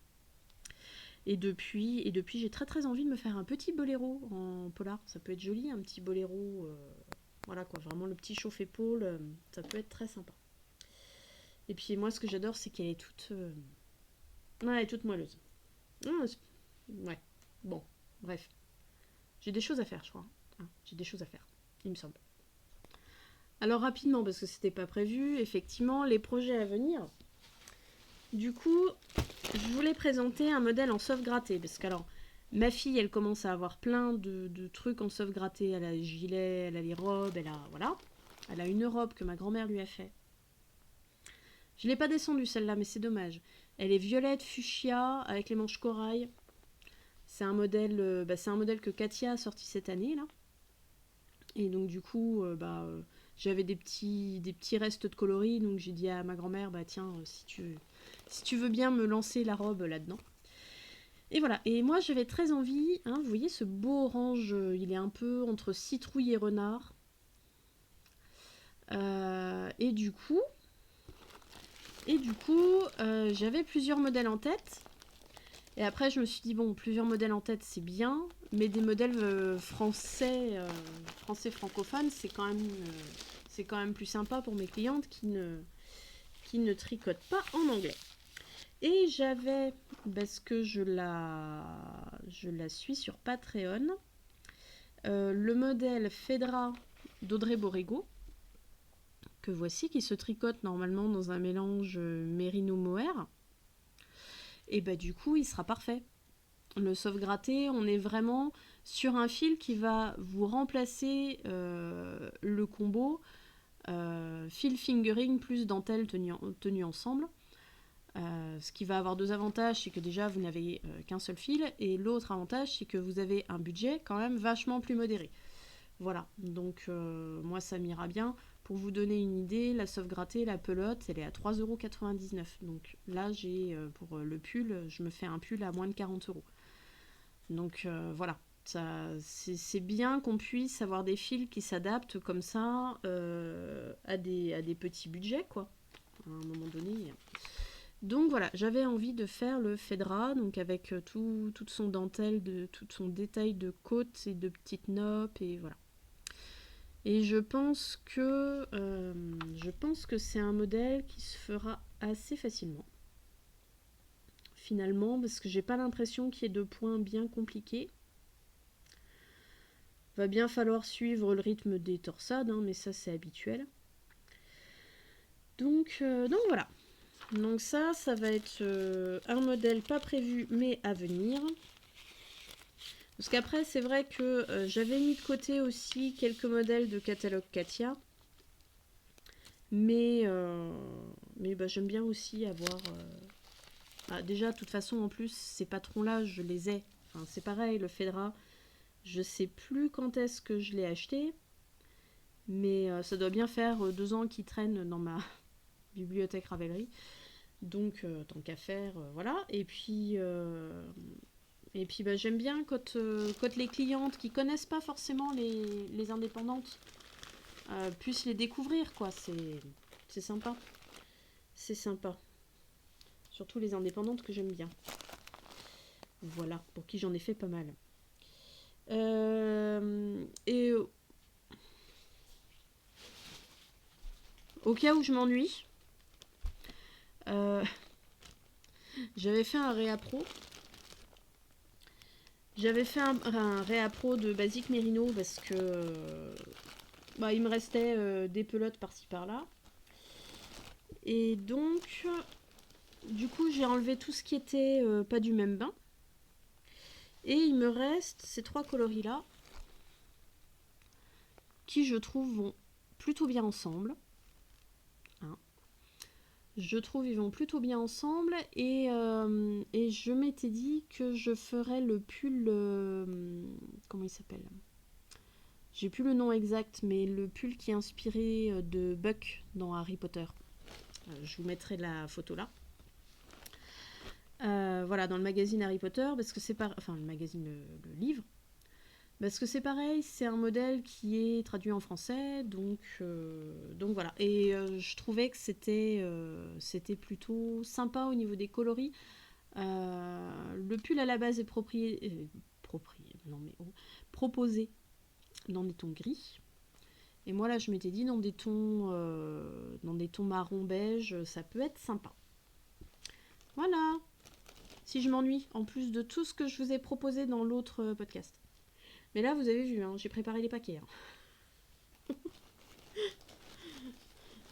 Et depuis, j'ai très envie de me faire un petit boléro en polar. Ça peut être joli, un petit boléro. Voilà quoi, vraiment le petit chauffe-épaule, ça peut être très sympa. Et puis moi, ce que j'adore, c'est qu'elle est toute... ouais, elle est toute moelleuse. Ouais, bon, bref. J'ai des choses à faire, je crois. Hein, j'ai des choses à faire, il me semble. Alors rapidement, parce que c'était pas prévu, effectivement, les projets à venir. Du coup, je voulais présenter un modèle en sauve-gratté, parce que alors, ma fille, elle commence à avoir plein de trucs en sauve-gratté. Elle a les gilets, elle a les robes, elle a... Voilà. Elle a une robe que ma grand-mère lui a fait. Je l'ai pas descendue celle-là, mais c'est dommage. Elle est violette fuchsia avec les manches corail. C'est un modèle, c'est un modèle que Katia a sorti cette année là. Et donc du coup, j'avais des petits restes de coloris, donc j'ai dit à ma grand-mère, bah tiens, si tu veux bien me lancer la robe là-dedans. Et voilà. Et moi j'avais très envie, hein, vous voyez ce beau orange, il est un peu entre citrouille et renard. Et du coup, j'avais plusieurs modèles en tête. Et après, je me suis dit, bon, plusieurs modèles en tête, c'est bien, mais des modèles français francophones, c'est quand même plus sympa pour mes clientes qui ne tricotent pas en anglais. Et j'avais, parce que je la suis sur Patreon, le modèle Fedra d'Audrey Borrego, que voici, qui se tricote normalement dans un mélange mérino-mohair. Et bah du coup, il sera parfait. Le sauve-gratté, on est vraiment sur un fil qui va vous remplacer le combo fil fingering plus dentelle tenue ensemble. Ce qui va avoir deux avantages, c'est que déjà vous n'avez qu'un seul fil, et l'autre avantage, c'est que vous avez un budget quand même vachement plus modéré. Voilà, donc moi ça m'ira bien. Pour vous donner une idée, la sauve-gratté, la pelote, elle est à 3,99 €. Donc là, j'ai pour le pull, je me fais un pull à moins de 40 €. Donc voilà, c'est bien qu'on puisse avoir des fils qui s'adaptent comme ça à des petits budgets, quoi, à un moment donné. Donc voilà, j'avais envie de faire le Fedra, donc avec toute son dentelle, tout son détail de côte et de petites noppes, et voilà. Et je pense que c'est un modèle qui se fera assez facilement. Finalement, parce que j'ai pas l'impression qu'il y ait de points bien compliqués. Va bien falloir suivre le rythme des torsades, hein, mais ça c'est habituel. Donc voilà. Donc ça va être un modèle pas prévu mais à venir. Parce qu'après c'est vrai que j'avais mis de côté aussi quelques modèles de catalogue Katia. Mais j'aime bien aussi avoir... déjà de toute façon en plus ces patrons là je les ai. Enfin, c'est pareil, le Fedra. Je sais plus quand est-ce que je l'ai acheté. Mais ça doit bien faire 2 ans qu'il traîne dans ma bibliothèque Ravelry. Donc, tant qu'à faire, voilà. Et puis j'aime bien quand les clientes qui connaissent pas forcément les indépendantes puissent les découvrir, quoi. C'est sympa. C'est sympa. Surtout les indépendantes que j'aime bien. Voilà, pour qui j'en ai fait pas mal. Et au cas où je m'ennuie, j'avais fait un réappro. J'avais fait un réappro de Basique Mérino parce que il me restait des pelotes par-ci par-là. Et donc, du coup, j'ai enlevé tout ce qui était pas du même bain. Et il me reste ces 3 coloris-là qui, je trouve, vont plutôt bien ensemble. Hein. Je trouve ils vont plutôt bien ensemble et je m'étais dit que je ferais le pull... comment il s'appelle ? J'ai plus le nom exact, mais le pull qui est inspiré de Buck dans Harry Potter. Je vous mettrai la photo là. Voilà, dans le magazine Harry Potter, parce que c'est pas... Enfin, le magazine, le livre. Parce que c'est pareil, c'est un modèle qui est traduit en français, donc voilà. Et je trouvais que c'était plutôt sympa au niveau des coloris. Le pull à la base est proposé dans des tons gris. Et moi là je m'étais dit dans des tons marron beige, ça peut être sympa. Voilà. Si je m'ennuie, en plus de tout ce que je vous ai proposé dans l'autre podcast. Mais là vous avez vu, hein, j'ai préparé les paquets. Hein.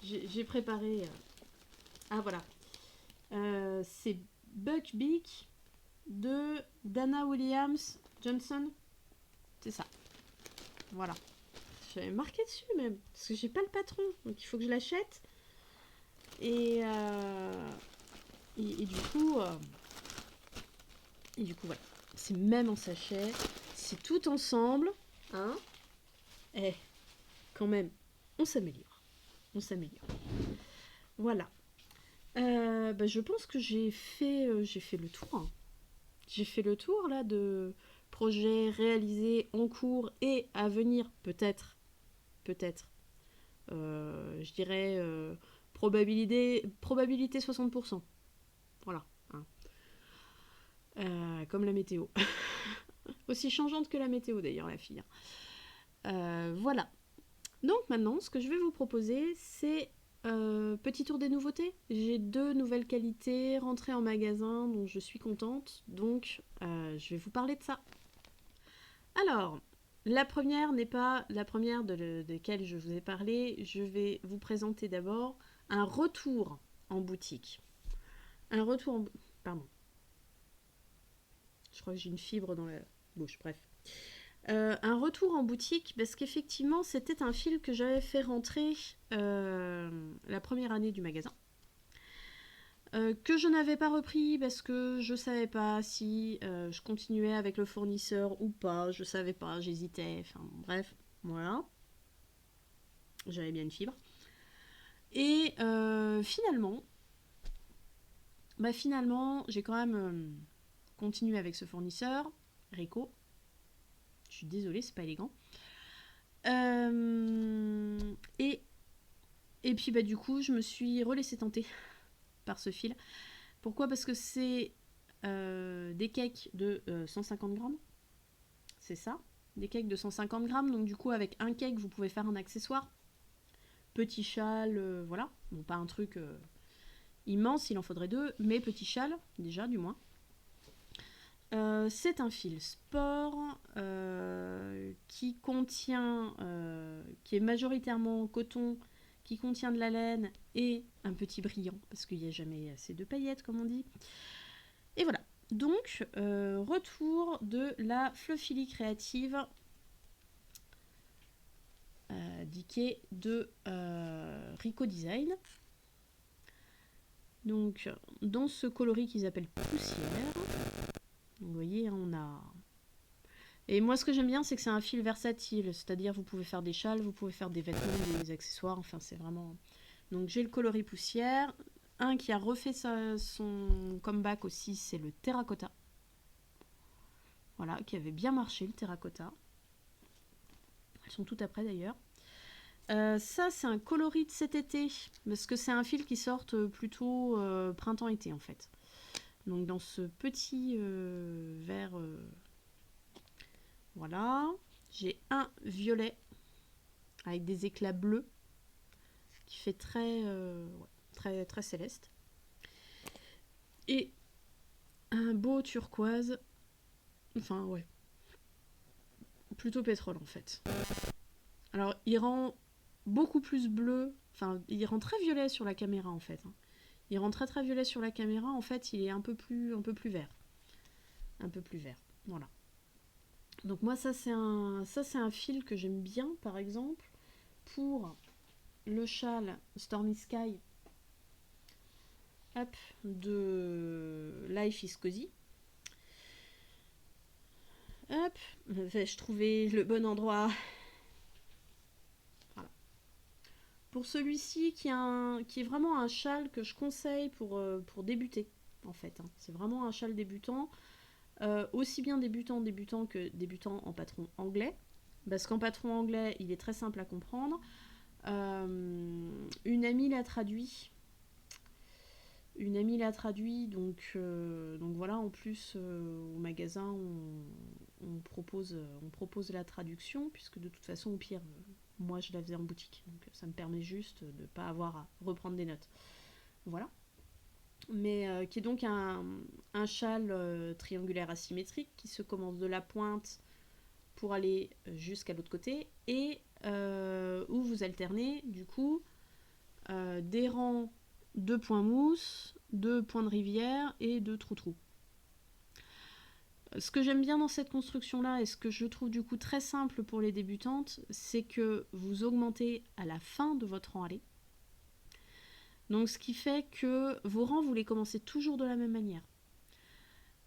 J'ai préparé... Ah voilà. C'est Buckbeak de Dana Williams Johnson. C'est ça. Voilà. J'avais marqué dessus même. Parce que j'ai pas le patron. Donc il faut que je l'achète. Et du coup... voilà. C'est même en sachet. C'est tout ensemble. Hein. Quand même, on s'améliore. On s'améliore. Voilà. Je pense que j'ai fait le tour. Hein. J'ai fait le tour là de projets réalisés en cours et à venir peut-être. Je dirais probabilité 60%. Voilà. Hein. Comme la météo. Aussi changeante que la météo d'ailleurs la fille. Voilà. Donc maintenant, ce que je vais vous proposer, c'est petit tour des nouveautés. J'ai 2 nouvelles qualités rentrées en magasin dont je suis contente. Donc je vais vous parler de ça. Alors, la première n'est pas la première de laquelle je vous ai parlé. Je vais vous présenter d'abord un retour en boutique. Pardon. Je crois que j'ai une fibre dans la bouche, bref. Un retour en boutique, parce qu'effectivement, c'était un fil que j'avais fait rentrer la première année du magasin. Que je n'avais pas repris parce que je savais pas si je continuais avec le fournisseur ou pas, je savais pas, j'hésitais, enfin bref, voilà. J'avais bien une fibre. Et finalement, j'ai quand même continué avec ce fournisseur, Rico. Je suis désolée, c'est pas élégant. Et puis du coup, je me suis relaissée tenter par ce fil. Pourquoi ? Parce que c'est des cakes de 150 grammes. C'est ça, des cakes de 150 grammes. Donc du coup, avec un cake, vous pouvez faire un accessoire. Petit châle, voilà. Bon, pas un truc immense, il en faudrait 2, mais petit châle, déjà, du moins. C'est un fil sport qui contient, qui est majoritairement coton, qui contient de la laine et un petit brillant, parce qu'il n'y a jamais assez de paillettes, comme on dit. Et voilà. Donc, retour de la Fluffily créative d'Ikea de Rico Design. Donc, dans ce coloris qu'ils appellent poussière. Vous voyez, on a... Et moi, ce que j'aime bien, c'est que c'est un fil versatile. C'est-à-dire, vous pouvez faire des châles, vous pouvez faire des vêtements, des accessoires. Enfin, c'est vraiment... Donc, j'ai le coloris poussière. Un qui a refait son comeback aussi, c'est le terracotta. Voilà, qui avait bien marché, le terracotta. Elles sont toutes après, d'ailleurs. Ça, c'est un coloris de cet été. Parce que c'est un fil qui sort plutôt printemps-été, en fait. Donc, dans ce petit vert... Voilà. J'ai un violet avec des éclats bleus qui fait très, très céleste. Et un beau turquoise. Enfin, ouais. Plutôt pétrole, en fait. Alors, il rend beaucoup plus bleu. Enfin, il rend très violet sur la caméra, en fait. Il rend très, très violet sur la caméra. En fait, il est un peu plus vert. Un peu plus vert. Voilà. Donc moi, ça c'est un fil que j'aime bien, par exemple, pour le châle Stormy Sky de Life is Cozy. Hop, vais-je trouver le bon endroit ? Voilà. Pour celui-ci, qui est vraiment un châle que je conseille pour débuter, en fait. C'est vraiment un châle débutant. Aussi bien débutant que débutant en patron anglais, parce qu'en patron anglais il est très simple à comprendre. Une amie l'a traduit, donc voilà. En plus au magasin on propose la traduction, puisque de toute façon au pire Moi, je la faisais en boutique, donc ça me permet juste de ne pas avoir à reprendre des notes. Voilà. Mais qui est donc un châle triangulaire asymétrique qui se commence de la pointe pour aller jusqu'à l'autre côté et où vous alternez du coup des rangs de points mousse, de points de rivière et de trou-trou. Ce que j'aime bien dans cette construction-là et ce que je trouve du coup très simple pour les débutantes, c'est que vous augmentez à la fin de votre rang allé. Donc ce qui fait que vos rangs, vous les commencez toujours de la même manière.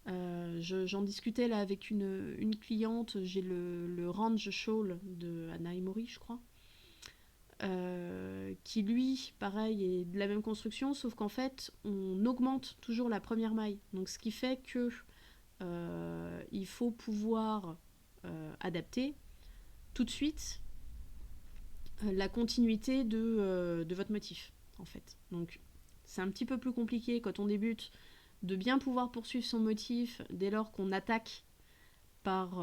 J'en discutais là avec une cliente, j'ai le Range Shawl de Anna Imori, je crois, qui lui, pareil, est de la même construction, sauf qu'en fait, on augmente toujours la première maille. Donc ce qui fait que il faut pouvoir adapter tout de suite la continuité de votre motif, en fait. Donc c'est un petit peu plus compliqué quand on débute de bien pouvoir poursuivre son motif dès lors qu'on attaque par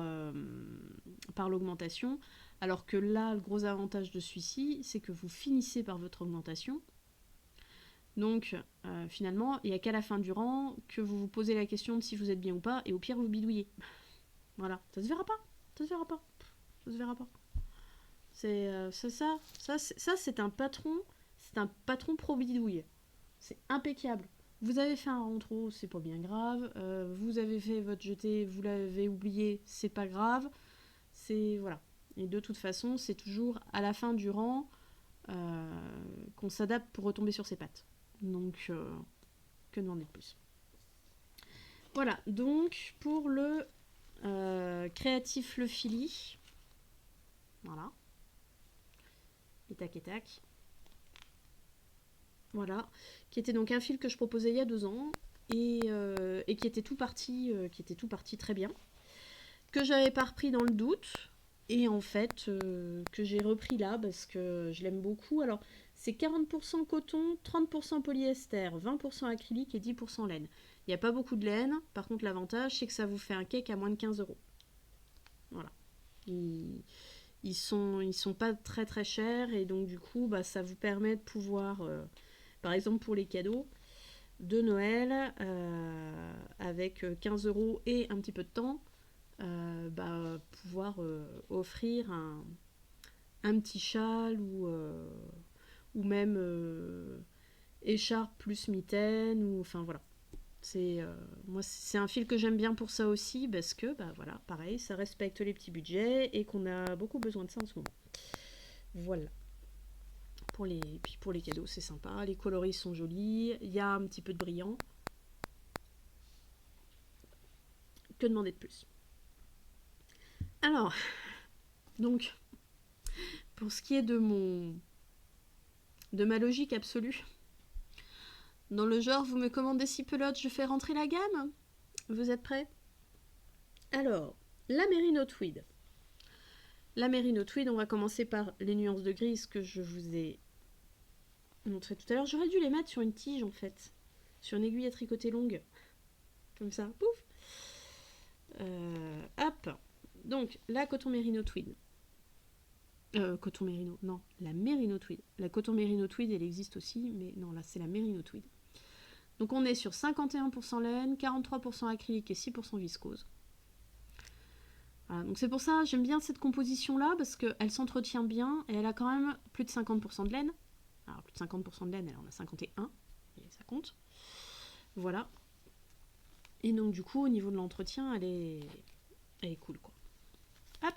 l'augmentation, alors que là, le gros avantage de celui-ci, c'est que vous finissez par votre augmentation. Donc, finalement, il n'y a qu'à la fin du rang que vous vous posez la question de si vous êtes bien ou pas, et au pire, vous bidouillez. Voilà, ça se verra pas, ça se verra pas, ça se verra pas. C'est ça, c'est un patron pro bidouille. C'est impeccable. Vous avez fait un rang trop, c'est pas bien grave. Vous avez fait votre jeté, vous l'avez oublié, c'est pas grave. C'est voilà. Et de toute façon, c'est toujours à la fin du rang qu'on s'adapte pour retomber sur ses pattes. Donc, que demander de plus. Voilà, donc pour le créatif le fili. Voilà. Et tac et tac. Voilà. Qui était donc un fil que je proposais il y a 2 ans. Et qui était tout parti très bien. Que j'avais pas repris dans le doute. Et en fait, que j'ai repris là parce que je l'aime beaucoup. Alors, c'est 40% coton, 30% polyester, 20% acrylique et 10% laine. Il n'y a pas beaucoup de laine. Par contre, l'avantage, c'est que ça vous fait un cake à moins de 15 euros. Voilà. Ils sont pas très très chers et donc du coup, bah, ça vous permet de pouvoir, par exemple pour les cadeaux de Noël, avec 15 euros et un petit peu de temps, pouvoir offrir un petit châle ou même écharpe plus mitaine ou enfin voilà. Moi c'est un fil que j'aime bien pour ça aussi parce que bah voilà, pareil, ça respecte les petits budgets et qu'on a beaucoup besoin de ça en ce moment. Voilà. Puis pour les cadeaux, c'est sympa, les coloris sont jolis, il y a un petit peu de brillant. Que demander de plus? Alors, donc, pour ce qui est de ma logique absolue, dans le genre, vous me commandez 6 pelotes, je fais rentrer la gamme. Vous êtes prêts? Alors, la Merino Tweed. La Merino Tweed, on va commencer par les nuances de gris que je vous ai montré tout à l'heure. J'aurais dû les mettre sur une tige en fait, sur une aiguille à tricoter longue, comme ça, pouf. Hop. Donc, la coton Merino Tweed. Coton Merino, non, la Merino Tweed. La coton Merino Tweed, elle existe aussi, mais non, là c'est la Merino Tweed. Donc on est sur 51% laine, 43% acrylique et 6% viscose. Voilà, donc c'est pour ça j'aime bien cette composition là parce qu'elle s'entretient bien et elle a quand même plus de 50% de laine. Alors plus de 50% de laine, elle en a 51 et ça compte. Voilà. Et donc du coup au niveau de l'entretien elle est cool quoi. Hop.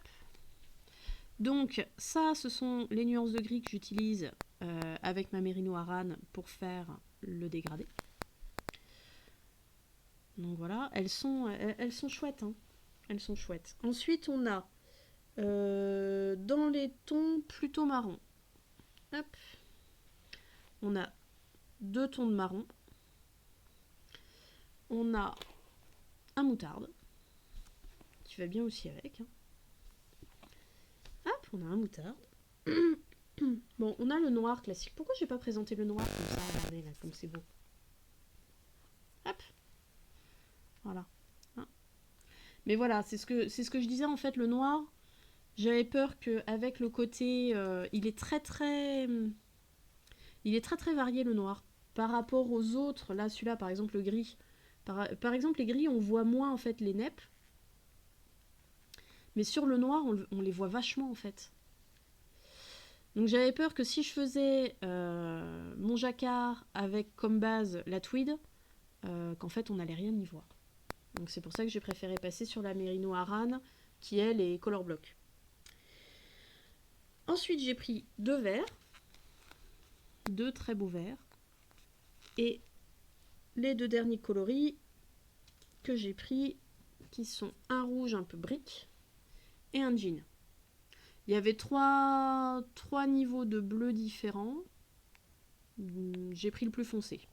Donc ça ce sont les nuances de gris que j'utilise avec ma Merino Aran pour faire le dégradé. Donc voilà, elles sont chouettes hein. Elles sont chouettes. Ensuite, on a dans les tons plutôt marron. Hop. On a 2 tons de marron. On a un moutarde qui va bien aussi avec. Hein. Hop, on a un moutarde. Bon, on a le noir classique. Pourquoi j'ai pas présenté le noir comme ça? Regardez là, comme c'est beau. Hop. Voilà. Hein. Mais voilà, c'est ce que je disais en fait, le noir. J'avais peur qu'avec le côté... il est très très... Il est très très varié le noir. Par rapport aux autres, là celui-là par exemple le gris. Par exemple les gris on voit moins en fait les neppes. Mais sur le noir on les voit vachement en fait. Donc j'avais peur que si je faisais mon jacquard avec comme base la tweed, qu'en fait on n'allait rien y voir. Donc c'est pour ça que j'ai préféré passer sur la Merino Aran qui elle est color block. Ensuite j'ai pris deux verres, deux très beaux verres, et les deux derniers coloris que j'ai pris qui sont un rouge un peu brique et un jean. Il y avait trois niveaux de bleu différents. J'ai pris le plus foncé.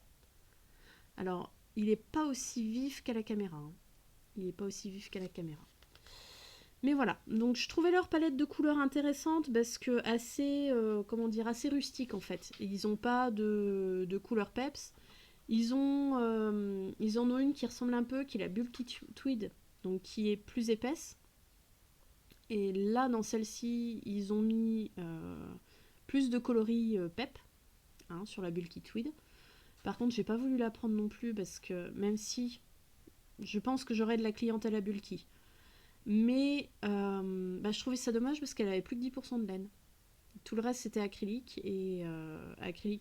Alors, il n'est pas aussi vif qu'à la caméra. Il n'est pas aussi vif qu'à la caméra. Mais voilà, donc je trouvais leur palette de couleurs intéressante parce que assez, assez rustique en fait. Ils n'ont pas de couleur peps. Ils en ont une qui ressemble un peu, qui est la Bulky Tweed, donc qui est plus épaisse. Et là, dans celle-ci, ils ont mis plus de coloris pep sur la Bulky Tweed. Par contre, j'ai pas voulu la prendre non plus parce que même si je pense que j'aurais de la clientèle à Bulky, mais je trouvais ça dommage parce qu'elle avait plus que 10% de laine. Tout le reste c'était acrylique et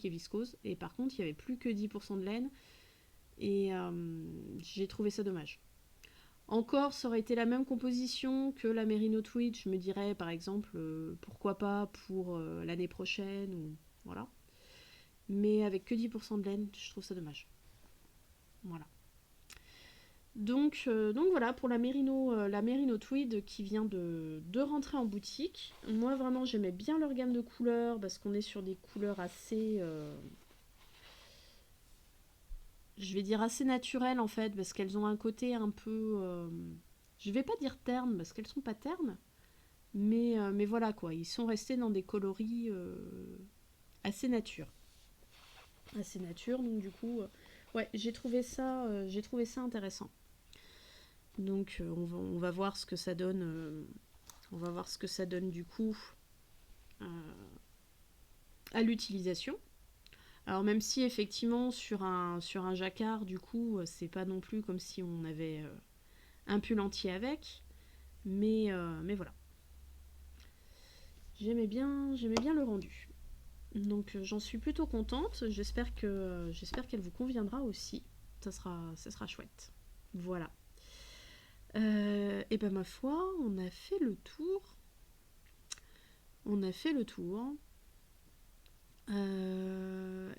viscose. Et par contre, il y avait plus que 10% de laine et j'ai trouvé ça dommage. Encore, ça aurait été la même composition que la Merino Tweed. Je me dirais, par exemple, pourquoi pas pour l'année prochaine ou voilà. Mais avec que 10% de laine, je trouve ça dommage. Voilà. Donc voilà pour la Merino Tweed qui vient de rentrer en boutique. Moi vraiment j'aimais bien leur gamme de couleurs parce qu'on est sur des couleurs assez... je vais dire assez naturelles en fait parce qu'elles ont un côté un peu... je vais pas dire terne parce qu'elles sont pas ternes. Mais voilà quoi, ils sont restés dans des coloris assez nature. Assez nature, donc du coup... ouais, j'ai trouvé ça intéressant. Donc on va voir ce que ça donne. On va voir ce que ça donne du coup à l'utilisation. Alors même si effectivement sur un jacquard du coup c'est pas non plus comme si on avait un pull entier avec, mais voilà. J'aimais bien le rendu. Donc j'en suis plutôt contente. J'espère qu'elle vous conviendra aussi. Ça sera chouette. Voilà. Et ben ma foi, on a fait le tour.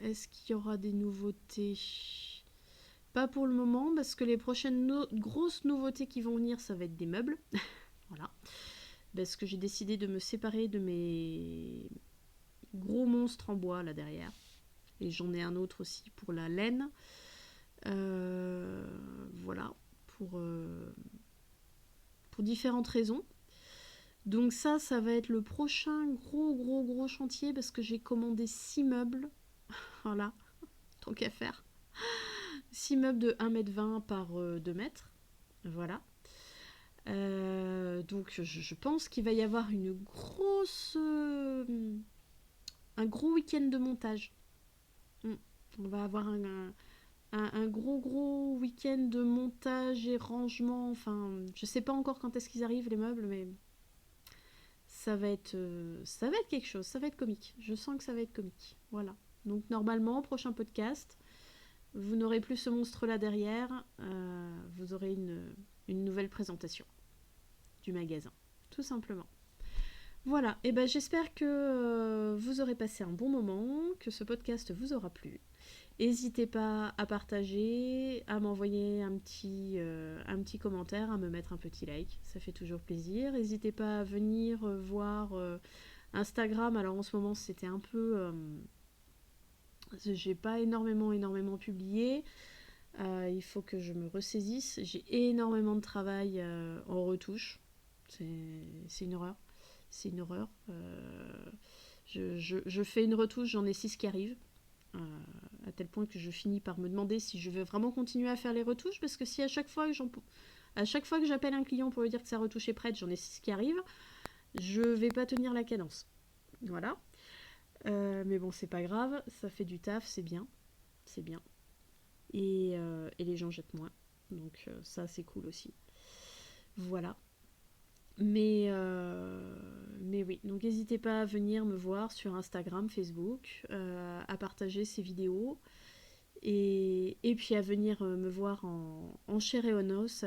Est-ce qu'il y aura des nouveautés? Pas pour le moment, parce que les prochaines grosses nouveautés qui vont venir, ça va être des meubles. Voilà. Parce que j'ai décidé de me séparer de mes gros monstres en bois là derrière. Et j'en ai un autre aussi pour la laine. Voilà. Pour différentes raisons. Donc ça va être le prochain gros chantier parce que j'ai commandé 6 meubles. Voilà, tant qu'à faire. 6 meubles de 1,20 m par 2 mètres. Voilà. Donc je pense qu'il va y avoir un gros week-end de montage. On va avoir un gros week-end de montage et rangement. Enfin, je sais pas encore quand est-ce qu'ils arrivent les meubles, mais ça va être quelque chose, ça va être comique. Je sens que ça va être comique. Voilà. Donc normalement, prochain podcast, vous n'aurez plus ce monstre-là derrière. Vous aurez une nouvelle présentation du magasin, tout simplement. Voilà. Et ben j'espère que vous aurez passé un bon moment, que ce podcast vous aura plu. N'hésitez pas à partager, à m'envoyer un petit commentaire, à me mettre un petit like, ça fait toujours plaisir. N'hésitez pas à venir voir Instagram. Alors en ce moment c'était un peu... j'ai pas énormément publié. Il faut que je me ressaisisse. J'ai énormément de travail en retouche. C'est une horreur. C'est une horreur. Je fais une retouche, j'en ai 6 qui arrivent. À tel point que je finis par me demander si je vais vraiment continuer à faire les retouches, parce que si à chaque fois que j'appelle un client pour lui dire que sa retouche est prête, j'en ai 6 qui arrivent, je vais pas tenir la cadence. Voilà. Mais bon, c'est pas grave, ça fait du taf, c'est bien. C'est bien. Et les gens jettent moins. Donc ça, c'est cool aussi. Voilà. Mais oui, donc n'hésitez pas à venir me voir sur Instagram, Facebook, à partager ces vidéos et puis à venir me voir en chair et en os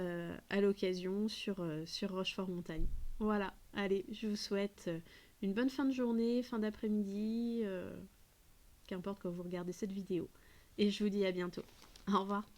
à l'occasion sur Rochefort-Montagne. Voilà, allez, je vous souhaite une bonne fin de journée, fin d'après-midi, qu'importe quand vous regardez cette vidéo. Et je vous dis à bientôt. Au revoir.